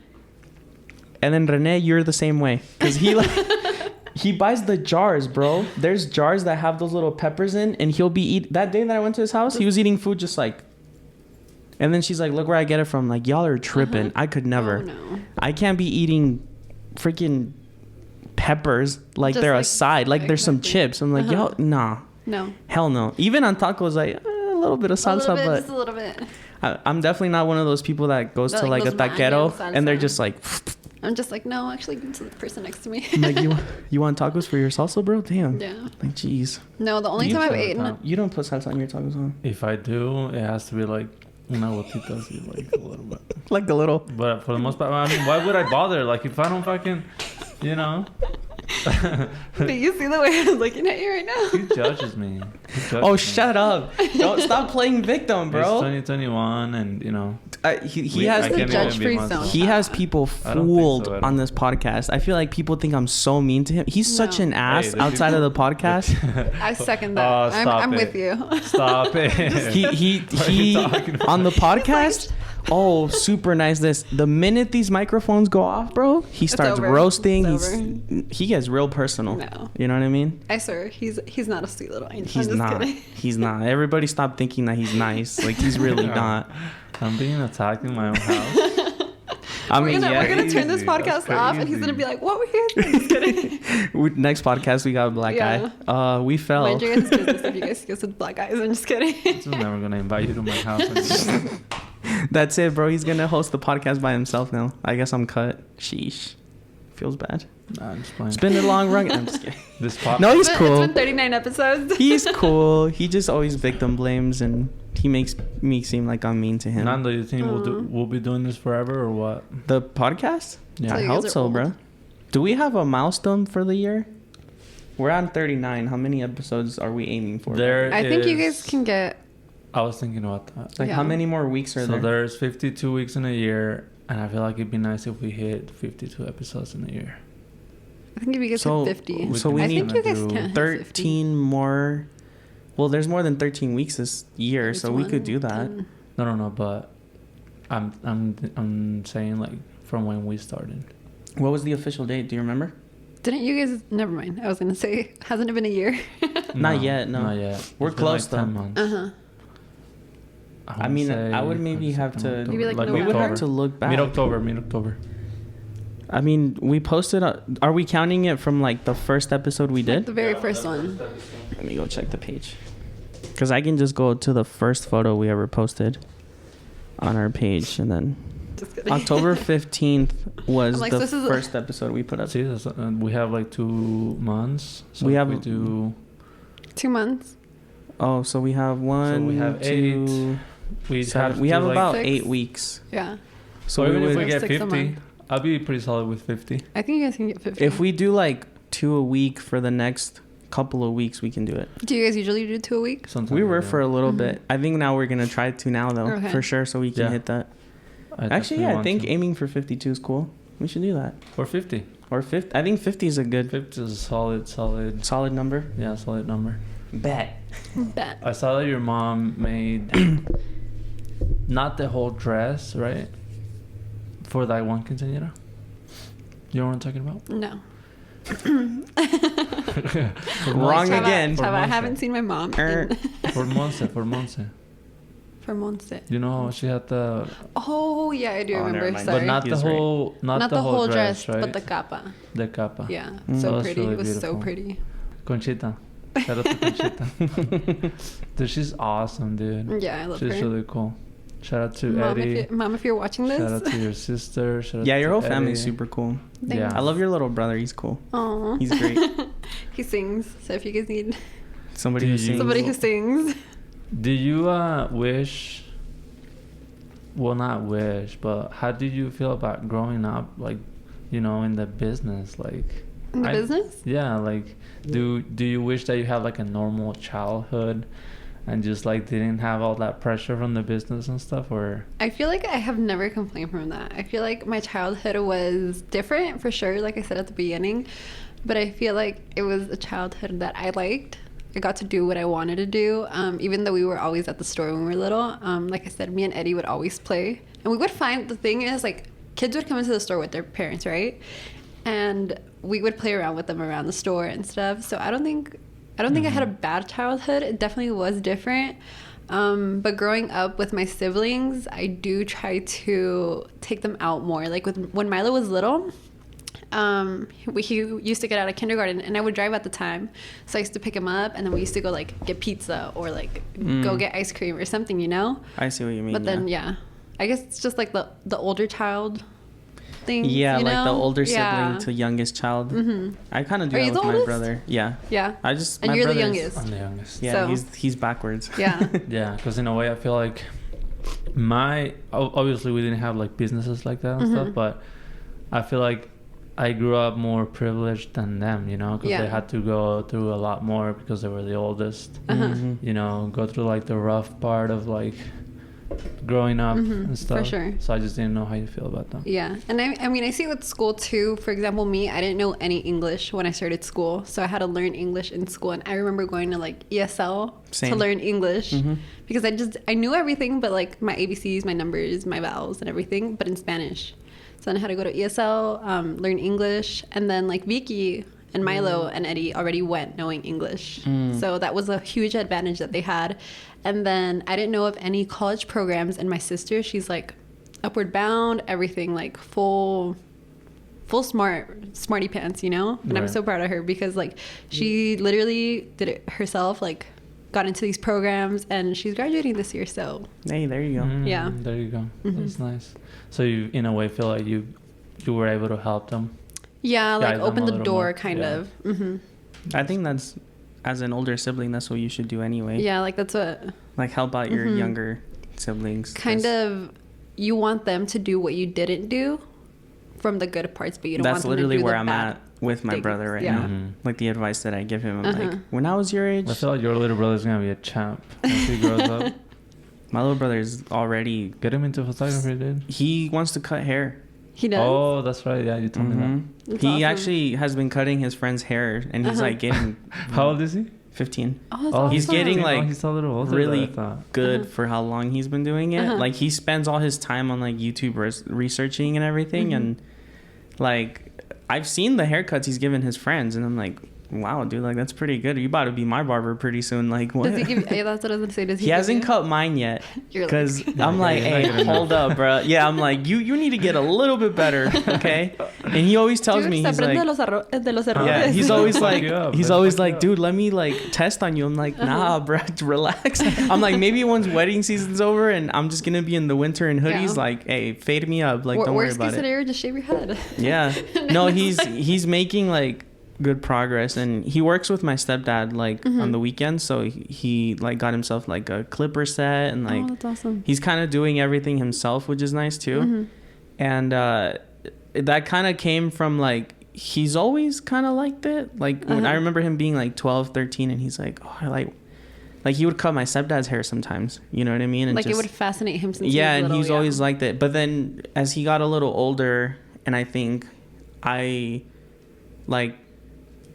Speaker 2: And then Rene, you're the same way. Because he like... He buys the jars, bro. There's jars that have those little peppers in, and he'll be eat. That day that I went to his house, he was eating food just like. And then she's like, "Look where I get it from." Like, y'all are tripping. I could never.
Speaker 3: Oh, no.
Speaker 2: I can't be eating freaking peppers like
Speaker 3: Just
Speaker 2: they're
Speaker 3: like-
Speaker 2: a side, like there's some chips. I'm like, yo, nah,
Speaker 3: No.
Speaker 2: hell no. Even on tacos, like a little bit of salsa,
Speaker 3: Just a
Speaker 2: but
Speaker 3: little bit.
Speaker 2: I'm definitely not one of those people that goes
Speaker 3: But
Speaker 2: to
Speaker 3: like
Speaker 2: like a
Speaker 3: those
Speaker 2: taquero
Speaker 3: ramen
Speaker 2: and they're
Speaker 3: salsa.
Speaker 2: just like.
Speaker 3: I'm just like, no, actually, to the person next to me.
Speaker 2: I'm like, you want tacos for your salsa, bro? Damn.
Speaker 3: Yeah.
Speaker 2: Like, jeez.
Speaker 3: No, the only
Speaker 4: You
Speaker 3: time I've
Speaker 4: put it
Speaker 3: eaten.
Speaker 4: on.
Speaker 2: You don't put salsa on your tacos, huh?
Speaker 4: If I do, it has to be like una gotita, así, like a little bit.
Speaker 2: Like the little.
Speaker 4: But for the most part, I mean, why would I bother? Like, if I don't fucking, you know.
Speaker 3: Do you see the way I'm looking at you right now?
Speaker 4: He judges me.
Speaker 2: Oh, shut up! Don't stop playing victim,
Speaker 4: It's
Speaker 2: bro.
Speaker 4: 2021, and you know.
Speaker 2: He
Speaker 4: I
Speaker 2: has
Speaker 3: It's a
Speaker 4: can't even
Speaker 3: judge-free
Speaker 4: be
Speaker 3: zone.
Speaker 4: myself.
Speaker 2: he has people
Speaker 4: I don't think
Speaker 2: fooled
Speaker 4: so, I don't.
Speaker 2: on this podcast. I feel like people think I'm so mean to him. He's such
Speaker 3: No.
Speaker 2: an ass
Speaker 4: the
Speaker 2: outside of the
Speaker 4: people-
Speaker 2: podcast.
Speaker 3: I second that.
Speaker 4: Oh, stop
Speaker 3: I'm
Speaker 4: it.
Speaker 3: with you.
Speaker 4: Stop it.
Speaker 2: he
Speaker 4: What are you talking about?
Speaker 2: on the podcast. Oh, super nice. The minute these microphones go off, bro, he starts
Speaker 3: over.
Speaker 2: roasting.
Speaker 3: It's
Speaker 2: He gets real personal.
Speaker 3: No.
Speaker 2: You know what I mean?
Speaker 3: I swear, he's not a sweet little angel.
Speaker 2: He's
Speaker 3: I'm just
Speaker 2: not.
Speaker 3: kidding.
Speaker 2: He's not. Everybody stop thinking that he's nice. Like he's really not.
Speaker 4: I'm being attacked in my own house.
Speaker 2: I
Speaker 3: We're
Speaker 2: mean,
Speaker 3: gonna turn this
Speaker 4: Crazy. That's
Speaker 3: podcast off, and he's gonna
Speaker 4: crazy.
Speaker 3: be like, "What were you?" I'm just kidding.
Speaker 2: Next podcast we got a black
Speaker 3: Yeah.
Speaker 2: guy. We fell.
Speaker 3: Mind your guys' business if you guys get with black guys. I'm just kidding.
Speaker 4: I'm never gonna invite you to my house.
Speaker 2: That's it, bro. He's gonna host the podcast by himself now. I guess I'm cut. Sheesh. Feels bad.
Speaker 4: Nah, I'm just playing.
Speaker 2: It's been a long run. I'm just kidding.
Speaker 4: This pop.
Speaker 2: No, he's
Speaker 3: It's
Speaker 2: cool.
Speaker 3: been 39 episodes.
Speaker 2: He's cool. He just always victim blames, and he makes me seem like I'm mean to him.
Speaker 4: Nando, you think we'll be doing this forever or what?
Speaker 2: The podcast?
Speaker 4: Yeah.
Speaker 3: Till
Speaker 2: I
Speaker 3: you
Speaker 2: hope
Speaker 3: guys are
Speaker 2: so,
Speaker 3: old.
Speaker 2: bro. Do we have a milestone for the year? We're on 39. How many episodes are we aiming for?
Speaker 4: There
Speaker 3: I think you
Speaker 4: is-
Speaker 3: guys can get.
Speaker 4: I was thinking about that.
Speaker 2: Like,
Speaker 3: Yeah.
Speaker 2: how many more weeks are
Speaker 4: So
Speaker 2: there?
Speaker 4: there's 52 weeks in a year, and I feel like it'd be nice if we hit 52 episodes in a year.
Speaker 3: I think if you guys
Speaker 2: So-
Speaker 3: hit 50.
Speaker 2: so we
Speaker 3: I
Speaker 2: need
Speaker 3: think you guys
Speaker 4: to do
Speaker 3: can hit
Speaker 2: 13 more. Well, there's more than 13 weeks this year,
Speaker 3: There's
Speaker 2: so we
Speaker 3: one,
Speaker 2: could do that.
Speaker 3: 10.
Speaker 4: No, but I'm saying like from when we started.
Speaker 2: What was the official date? Do you remember?
Speaker 3: Didn't you guys? Never mind. I was gonna say, hasn't it been a year?
Speaker 2: Not yet, no.
Speaker 4: Not yet.
Speaker 2: We're
Speaker 4: It's been
Speaker 2: close,
Speaker 4: like 10
Speaker 2: though.
Speaker 4: months.
Speaker 3: Uh-huh.
Speaker 2: I mean, I would maybe have to.
Speaker 3: Maybe like
Speaker 2: we would have
Speaker 3: November.
Speaker 2: to look back.
Speaker 4: Mid-October.
Speaker 2: I mean, we posted. Are we counting it from like the first episode we
Speaker 3: The
Speaker 2: did?
Speaker 3: very first one.
Speaker 2: Let me go check the page. Because I can just go to the first photo we ever posted on our page, and then
Speaker 3: Just kidding.
Speaker 2: October 15th was
Speaker 3: I'm like,
Speaker 2: the
Speaker 3: so this is-
Speaker 2: first episode we put up.
Speaker 4: See, we have like 2 months. So
Speaker 2: We
Speaker 4: if
Speaker 2: have-
Speaker 4: we do.
Speaker 3: 2 months.
Speaker 2: Oh, so we have one,
Speaker 4: we have
Speaker 2: 2,
Speaker 4: We
Speaker 2: seven- we have
Speaker 4: like,
Speaker 2: about
Speaker 3: 6.
Speaker 2: 8 weeks.
Speaker 3: Yeah.
Speaker 2: So
Speaker 4: So
Speaker 2: we
Speaker 4: even if
Speaker 2: would,
Speaker 4: we get
Speaker 3: 6 a
Speaker 4: 50,
Speaker 3: month.
Speaker 4: I'll be pretty solid with 50.
Speaker 3: I think you guys can get 50.
Speaker 2: if we do like 2 a week for the next couple of weeks, we can do it.
Speaker 3: Do you guys usually do 2 a week?
Speaker 4: Sometimes
Speaker 2: We were
Speaker 4: do.
Speaker 2: for a little
Speaker 3: Mhm.
Speaker 2: bit. I think now we're gonna try to now though,
Speaker 3: Okay.
Speaker 2: for sure, so we can
Speaker 4: Yeah.
Speaker 2: hit that.
Speaker 4: I
Speaker 2: Actually,
Speaker 4: definitely
Speaker 2: yeah, I
Speaker 4: want
Speaker 2: think
Speaker 4: to.
Speaker 2: aiming for 52 is cool. We should do that.
Speaker 4: Or 50.
Speaker 2: Or 50. I think 50 is a good
Speaker 4: 50 is a solid.
Speaker 2: solid number.
Speaker 4: Yeah, solid number.
Speaker 2: Bet.
Speaker 3: Bet.
Speaker 4: I saw that your mom made not the whole dress, right? For that one quinceañera. You know what I'm talking about?
Speaker 3: No.
Speaker 2: Wrong
Speaker 3: Chava,
Speaker 2: again.
Speaker 3: Chava, I
Speaker 4: Monse.
Speaker 3: haven't seen my mom
Speaker 2: Er.
Speaker 4: For Monse.
Speaker 3: for months.
Speaker 4: You know, she had the,
Speaker 3: Oh, yeah, I do
Speaker 2: Oh,
Speaker 3: remember.
Speaker 2: never mind.
Speaker 3: Sorry.
Speaker 4: but not the
Speaker 2: He's right.
Speaker 4: whole,
Speaker 3: Not the whole dress,
Speaker 4: right?
Speaker 3: but the capa.
Speaker 4: The capa.
Speaker 3: Yeah,
Speaker 2: Mm.
Speaker 3: so
Speaker 4: That was
Speaker 3: pretty.
Speaker 4: really
Speaker 3: It was so
Speaker 4: beautiful.
Speaker 3: pretty.
Speaker 4: Conchita. Shout out to Conchita. Dude, she's awesome, dude.
Speaker 3: Yeah, I love
Speaker 4: She's
Speaker 3: her.
Speaker 4: really cool. Shout out to
Speaker 3: Mom,
Speaker 4: Eddie.
Speaker 3: Mom, if you're watching
Speaker 4: Shout out
Speaker 3: this.
Speaker 4: to your sister. Shout out
Speaker 2: Yeah,
Speaker 4: to
Speaker 2: your whole
Speaker 4: Eddie.
Speaker 2: family's super cool.
Speaker 4: Yeah.
Speaker 2: I love your little brother. He's cool.
Speaker 3: Aw.
Speaker 2: He's great.
Speaker 3: He sings. So if you guys need
Speaker 2: Somebody
Speaker 4: Do
Speaker 2: who
Speaker 4: you-
Speaker 2: sings.
Speaker 3: somebody who sings.
Speaker 4: Do you wish? Well, not wish, but how did you feel about growing up, like you know, in the business, like
Speaker 3: In the business?
Speaker 4: Yeah, like do you wish that you had like a normal childhood and just like didn't have all that pressure from the business and stuff? Or
Speaker 3: I feel like I have never complained from that. I feel like my childhood was different for sure, like I said at the beginning, but I feel like it was a childhood that I liked. I got to do what I wanted to do, even though we were always at the store when we were little. Like I said, me and Eddie would always play, and we would find, the thing is, like, kids would come into the store with their parents, right? And we would play around with them around the store and stuff. So I don't think I had a bad childhood. It definitely was different. But growing up with my siblings, I do try to take them out more. Like when Milo was little, he used to get out of kindergarten, and I would drive at the time. So I used to pick him up, and then we used to go like get pizza or like go get ice cream or something, you know?
Speaker 2: I see what you mean.
Speaker 3: But then, I guess it's just like the older child thing.
Speaker 2: Yeah,
Speaker 3: you know?
Speaker 2: like the older sibling to youngest child. I kind of do that with my brother. Yeah.
Speaker 3: Yeah.
Speaker 2: And
Speaker 3: you're the youngest.
Speaker 4: I'm the youngest.
Speaker 2: Yeah,
Speaker 3: So.
Speaker 2: he's backwards.
Speaker 3: Yeah.
Speaker 4: Yeah, because in a way I feel like obviously we didn't have like businesses like that and stuff, but I feel like I grew up more privileged than them, you know, because they had to go through a lot more because they were the oldest. You know, go through like the rough part of like growing up and stuff.
Speaker 3: For sure.
Speaker 4: So I just didn't know how you feel about them.
Speaker 3: Yeah. And I mean, I see with school too. For example, me, I didn't know any English when I started school. So I had to learn English in school. And I remember going to like ESL to learn English because I knew everything, but like my ABCs, my numbers, my vowels and everything, but in Spanish. So then I had to go to ESL, learn English. And then like Vicky and Milo and Eddie already went knowing English. So that was a huge advantage that they had. And then I didn't know of any college programs. And my sister, she's like Upward Bound, everything, like full smarty pants, you know? And I'm so proud of her because like she literally did it herself, like got into these programs, and she's graduating this year. So
Speaker 2: hey, there you go.
Speaker 3: Yeah,
Speaker 4: there you go. That's nice. So you in a way feel like you were able to help them.
Speaker 3: Yeah, like open the door kind of.
Speaker 2: I think that's, as an older sibling, that's what you should do anyway.
Speaker 3: Yeah, like that's what,
Speaker 2: like help out your younger siblings.
Speaker 3: Kind of, you want them to do what you didn't do from the good parts, but you don't want them to do the bad. That's literally where I'm at
Speaker 2: with my brother right now. Like the advice that I give him, I'm like, when I was your age,
Speaker 4: I feel like your little brother's gonna be a champ once he grows up.
Speaker 2: My little brother's already...
Speaker 4: Get him into photography, dude.
Speaker 2: He wants to cut hair.
Speaker 3: He does?
Speaker 4: Oh, that's right. Yeah, you told me that.
Speaker 3: That's
Speaker 2: he
Speaker 3: awesome.
Speaker 2: actually has been cutting his friend's hair, and he's like getting...
Speaker 4: How old is he?
Speaker 2: 15.
Speaker 3: Oh, that's awesome.
Speaker 2: He's getting like
Speaker 4: he's a little older
Speaker 2: really
Speaker 4: than I thought.
Speaker 2: good for how long he's been doing it. Like he spends all his time on like YouTube researching and everything, and like I've seen the haircuts he's given his friends, and I'm like, wow, dude, like that's pretty good. You about to be my barber pretty soon. Like what?
Speaker 3: Does he give? Yeah, that's what I was gonna say. Does he?
Speaker 2: He hasn't cut mine yet. Because I'm like, hey, hold up, bro. Yeah, I'm like, you need to get a little bit better, okay? And he always tells me, he's like, yeah, he's always like, dude, let me like test on you. I'm like, nah, bro, relax. I'm like, maybe once wedding season's over and I'm just gonna be in the winter in hoodies, like, hey, fade me up, like, don't worry about it.
Speaker 3: Worst case scenario, just shave your head.
Speaker 2: Yeah, no, he's making like good progress, and he works with my stepdad like on the weekends, so he like got himself like a clipper set, and like
Speaker 3: that's awesome.
Speaker 2: He's kind of doing everything himself, which is nice too. And that kind of came from like he's always kind of liked it, like when I remember him being like 12, 13, and he's like, oh, I like he would cut my stepdad's hair sometimes, you know what I mean? And
Speaker 3: like
Speaker 2: just,
Speaker 3: it would fascinate him since
Speaker 2: yeah,
Speaker 3: he was little,
Speaker 2: and he's always liked it. But then as he got a little older, and I think I like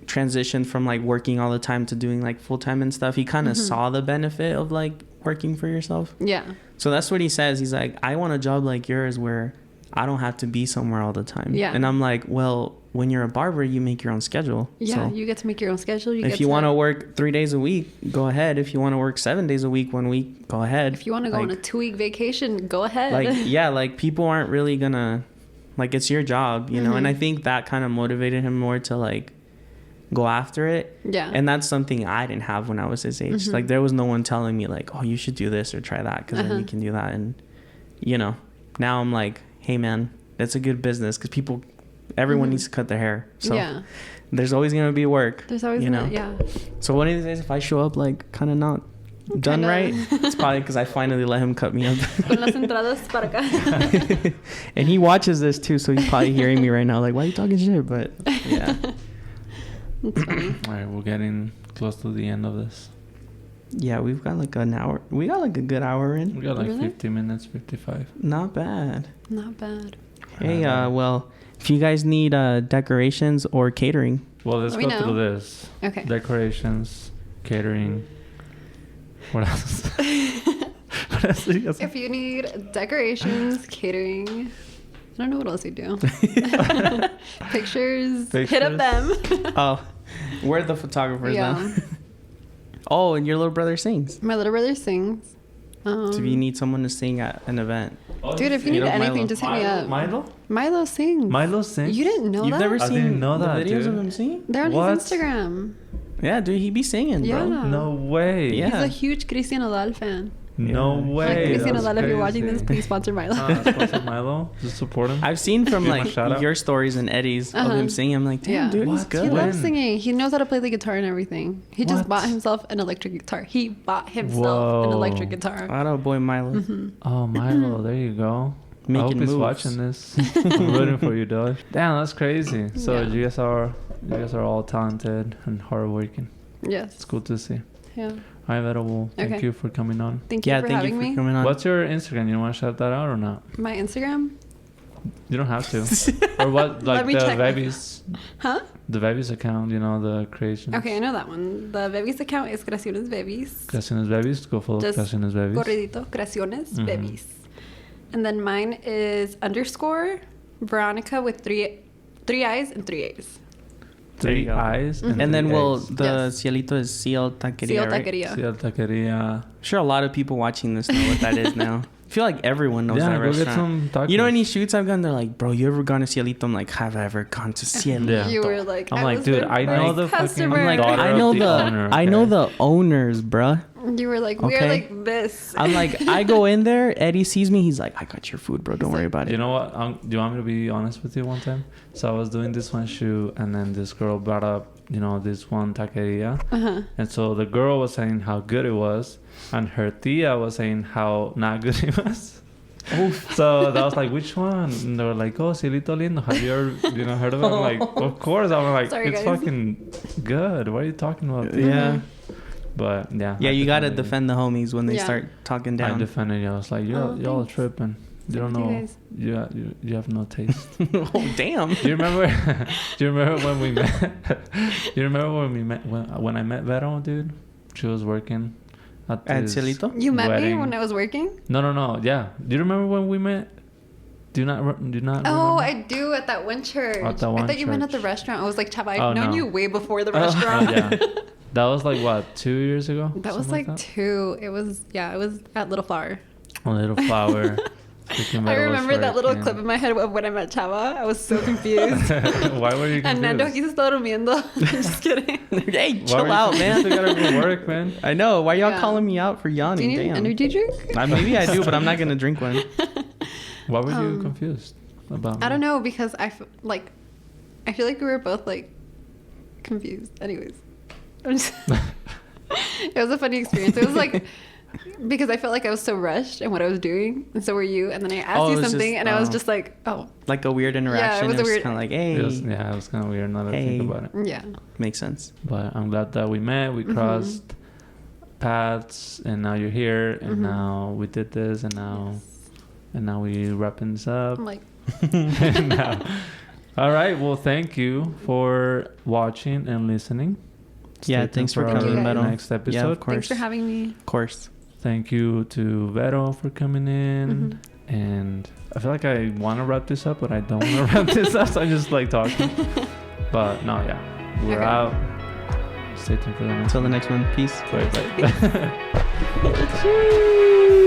Speaker 2: transitioned from like working all the time to doing like full-time and stuff, he kind of saw the benefit of like working for yourself.
Speaker 3: Yeah.
Speaker 2: So that's what he says. He's like, I want a job like yours where I don't have to be somewhere all the time. Yeah. And I'm like, well, when you're a barber, you make your own schedule.
Speaker 3: Yeah, so you get to make your own schedule.
Speaker 2: If you want to work 3 days a week, go ahead. If you want to work 7 days a week, 1 week, go ahead.
Speaker 3: If you want to go on a 2-week vacation, go ahead.
Speaker 2: Like, yeah, like people aren't really gonna, like, it's your job, you know? And I think that kind of motivated him more to like go after it. Yeah. And that's something I didn't have when I was his age. Like there was no one telling me like, oh, you should do this or try that, because then you can do that. And you know, now I'm like, hey man, that's a good business, because everyone needs to cut their hair. So there's always gonna be work.
Speaker 3: There's always,
Speaker 2: you know.
Speaker 3: Yeah.
Speaker 2: So one of these days, if I show up like kind of not done
Speaker 3: Kinda.
Speaker 2: right. It's probably because I finally let him cut me up.
Speaker 3: Con las entradas para acá.
Speaker 2: And he watches this too, so he's probably hearing me right now, like, why are you talking shit? But yeah.
Speaker 3: That's funny.
Speaker 4: All right, we're getting close to the end of this.
Speaker 2: Yeah, we've got like an hour. We got like a good hour in.
Speaker 4: We got like
Speaker 3: Really?
Speaker 4: 50 minutes, 55.
Speaker 2: Not bad.
Speaker 3: Not bad.
Speaker 2: Hey, well, if you guys need decorations or catering,
Speaker 4: Well, let's
Speaker 3: Let me
Speaker 4: go through
Speaker 3: know.
Speaker 4: this.
Speaker 3: Okay.
Speaker 4: Decorations, catering. What else? What else do you guys
Speaker 3: If you need decorations, catering, I don't know what else you do. Pictures, hit up them.
Speaker 2: oh, we're the photographers now.
Speaker 3: Yeah.
Speaker 2: Oh, and your little brother sings.
Speaker 3: My little brother sings.
Speaker 2: So if you need someone to sing at an event,
Speaker 3: Dude, if you need anything, just hit me up. Milo sings.
Speaker 4: Milo sings?
Speaker 3: You didn't know
Speaker 2: you've
Speaker 3: that?
Speaker 2: never
Speaker 4: I
Speaker 2: seen
Speaker 4: didn't know
Speaker 2: the
Speaker 4: that,
Speaker 2: videos
Speaker 4: dude.
Speaker 2: of him singing?
Speaker 3: They're on
Speaker 4: What?
Speaker 3: his Instagram.
Speaker 2: Yeah, dude, he be singing,
Speaker 3: Yeah.
Speaker 2: bro.
Speaker 4: No way.
Speaker 2: Yeah.
Speaker 3: He's a huge Cristian Nodal fan.
Speaker 4: No
Speaker 2: Yeah.
Speaker 4: way.
Speaker 3: Like, Cristian
Speaker 4: That's
Speaker 3: Nodal, if you're watching this,
Speaker 4: crazy.
Speaker 3: please sponsor Milo.
Speaker 4: Sponsor Milo. Just support him.
Speaker 2: I've seen from
Speaker 4: Give him a
Speaker 2: like
Speaker 4: shout out.
Speaker 2: your stories and Eddie's of
Speaker 3: Uh-huh.
Speaker 2: him singing. I'm like, damn,
Speaker 3: Yeah.
Speaker 2: dude, he's
Speaker 4: What?
Speaker 2: good.
Speaker 3: He
Speaker 4: When?
Speaker 3: loves singing. He knows how to play the guitar and everything. He just
Speaker 4: What?
Speaker 3: bought himself an electric guitar. He bought himself an
Speaker 4: Whoa.
Speaker 3: electric guitar.
Speaker 2: Shout out, boy Milo.
Speaker 3: Mm-hmm.
Speaker 4: Oh, Milo. There you go. I
Speaker 2: Making
Speaker 4: hope he's
Speaker 2: moves.
Speaker 4: watching this. I'm rooting for you, dog. Damn, that's crazy. So
Speaker 3: Yeah.
Speaker 4: you guys are all talented and hardworking.
Speaker 3: Yes.
Speaker 4: It's cool to see.
Speaker 3: Yeah.
Speaker 4: All right, Vero, well, thank
Speaker 3: Okay.
Speaker 4: you for coming on.
Speaker 3: Thank you
Speaker 2: Yeah,
Speaker 3: for
Speaker 2: thank you
Speaker 3: having
Speaker 2: for
Speaker 3: me.
Speaker 2: coming on.
Speaker 4: What's your Instagram? You want to shout that out or not?
Speaker 3: My Instagram?
Speaker 4: You don't have to. Or what? Like
Speaker 3: Let me
Speaker 4: the
Speaker 3: check my-
Speaker 4: Vevis,
Speaker 3: Huh?
Speaker 4: the Vevis account. You know the creations.
Speaker 3: Okay, I know that one. The Bebis account is Creaciones Bebis.
Speaker 4: Creaciones Vevis. Go follow
Speaker 3: Just
Speaker 4: Creaciones Vevis.
Speaker 3: Corridito, Creaciones
Speaker 4: Mhm.
Speaker 3: Bebis. And then mine is _ Veronica with three I's and 3 A's.
Speaker 2: There you
Speaker 4: Three
Speaker 2: go.
Speaker 4: eyes.
Speaker 3: Mhm.
Speaker 2: And then
Speaker 4: three
Speaker 2: we'll
Speaker 4: A's.
Speaker 2: the
Speaker 3: Yes.
Speaker 2: cielito is ciel taqueria,
Speaker 3: Ciel
Speaker 2: right?
Speaker 3: Taqueria.
Speaker 4: Ciel Taqueria.
Speaker 2: I'm sure a lot of people watching this know what that is now. I feel like everyone knows that
Speaker 4: Yeah, go get
Speaker 2: restaurant.
Speaker 4: some tacos.
Speaker 2: You know, any shoots I've gone, they're like, bro, you ever gone to Cielito? I'm like, have I ever gone to Cielito?
Speaker 4: Yeah.
Speaker 3: You were like,
Speaker 4: I'm like,
Speaker 3: was
Speaker 4: dude,
Speaker 3: their
Speaker 4: I know
Speaker 3: first
Speaker 4: the fucking
Speaker 3: customer.
Speaker 2: I'm like,
Speaker 4: daughter
Speaker 2: I know
Speaker 4: of the
Speaker 2: the
Speaker 4: owner,
Speaker 2: I know
Speaker 4: okay?
Speaker 2: the owners, bruh.
Speaker 3: You were like, we
Speaker 2: Okay.
Speaker 3: are like this.
Speaker 2: I'm like, I go in there, Eddie sees me, he's like, I got your food, bro. Don't worry about it.
Speaker 4: You know what? Do you want me to be honest with you one time? So I was doing this one shoot, and then this girl brought up, this one taqueria.
Speaker 3: Uh-huh.
Speaker 4: And so the girl was saying how good it was, and her tia was saying how not good it was. So that was like, which one? And they were like, oh, Cielito Lindo. Have you ever, heard of it? I'm like, of course. I'm like,
Speaker 3: Sorry,
Speaker 4: it's
Speaker 3: guys.
Speaker 4: fucking good. What are you talking about?
Speaker 2: Yeah.
Speaker 4: But yeah.
Speaker 2: Yeah,
Speaker 4: I
Speaker 2: you gotta
Speaker 4: defended it.
Speaker 2: defend the homies when they
Speaker 3: Yeah.
Speaker 2: start talking
Speaker 4: I
Speaker 2: down.
Speaker 4: defended it. I was like,
Speaker 3: Oh,
Speaker 4: y'all
Speaker 3: thanks.
Speaker 4: tripping. You don't
Speaker 3: Thank you,
Speaker 4: know.
Speaker 3: guys.
Speaker 4: You have no taste.
Speaker 2: Oh, damn.
Speaker 4: Do you remember? Do you remember when we met? Do you remember when we met? When I met Vero, dude, she was working
Speaker 2: At
Speaker 4: this
Speaker 2: Cielito?
Speaker 3: You met me
Speaker 4: wedding.
Speaker 3: when I was working?
Speaker 4: No. Yeah. Do you remember when we met? Do you not?
Speaker 3: Oh,
Speaker 4: remember?
Speaker 3: I do at that one church.
Speaker 4: At that one
Speaker 3: I thought you meant at the
Speaker 4: church.
Speaker 3: restaurant. I was like, Chava, I've
Speaker 4: Oh,
Speaker 3: known
Speaker 4: no.
Speaker 3: you way before the
Speaker 2: Oh.
Speaker 3: restaurant.
Speaker 4: Yeah. That was like what, 2 years ago?
Speaker 3: That was
Speaker 4: Something
Speaker 3: like 2. It was at Little Flower.
Speaker 4: A little flower. Freaking
Speaker 3: I
Speaker 4: Vero was
Speaker 3: remember that little
Speaker 4: working.
Speaker 3: clip in my head of when I met Chava. I was so confused.
Speaker 4: Why were you confused?
Speaker 3: And Nando, aquí se está durmiendo. Just kidding.
Speaker 2: Hey,
Speaker 4: Why
Speaker 2: chill
Speaker 4: were you
Speaker 2: out,
Speaker 4: confused?
Speaker 2: man.
Speaker 4: You gotta go work, man.
Speaker 2: I know. Why y'all
Speaker 3: Yeah.
Speaker 2: calling me out for
Speaker 3: Do
Speaker 2: yawning?
Speaker 3: you need an
Speaker 2: Damn.
Speaker 3: energy drink?
Speaker 2: Maybe I do, but I'm not gonna drink one.
Speaker 4: Why were you
Speaker 3: Um,
Speaker 4: confused about me?
Speaker 3: I don't know because I feel like we were both like confused. Anyways, I'm just it was a funny experience. It was like because I felt like I was so rushed in what I was doing, and so were you. And then I asked
Speaker 2: Oh, it
Speaker 3: you
Speaker 2: was
Speaker 3: something,
Speaker 2: just-
Speaker 3: and I was
Speaker 2: oh.
Speaker 3: just like, oh,
Speaker 2: Like a weird interaction.
Speaker 3: was a weird-
Speaker 2: kind of like, hey,
Speaker 4: It was kind of weird now that I
Speaker 2: Hey.
Speaker 4: think about it.
Speaker 3: yeah.
Speaker 2: makes sense.
Speaker 4: But I'm glad that we met, we
Speaker 3: Mhm.
Speaker 4: crossed paths, and now you're here, and
Speaker 3: Mhm.
Speaker 4: now we did this, and now we wrapping this up.
Speaker 3: I'm like,
Speaker 4: And now- all right. Well, thank you for watching and listening.
Speaker 2: Yeah,
Speaker 4: tuned
Speaker 2: thanks for
Speaker 4: our
Speaker 3: coming, Vero.
Speaker 4: next episode.
Speaker 2: Yeah, of course.
Speaker 3: thanks for having me.
Speaker 2: Of course.
Speaker 4: Thank you to Vero for coming in.
Speaker 3: Mhm.
Speaker 4: And I feel like I want to wrap this up, but I don't want to wrap this up. So I'm just like talking. But no, yeah. We're
Speaker 3: Okay.
Speaker 4: out. Stay tuned for the next
Speaker 2: Until the next one. Peace.
Speaker 4: Bye. Bye.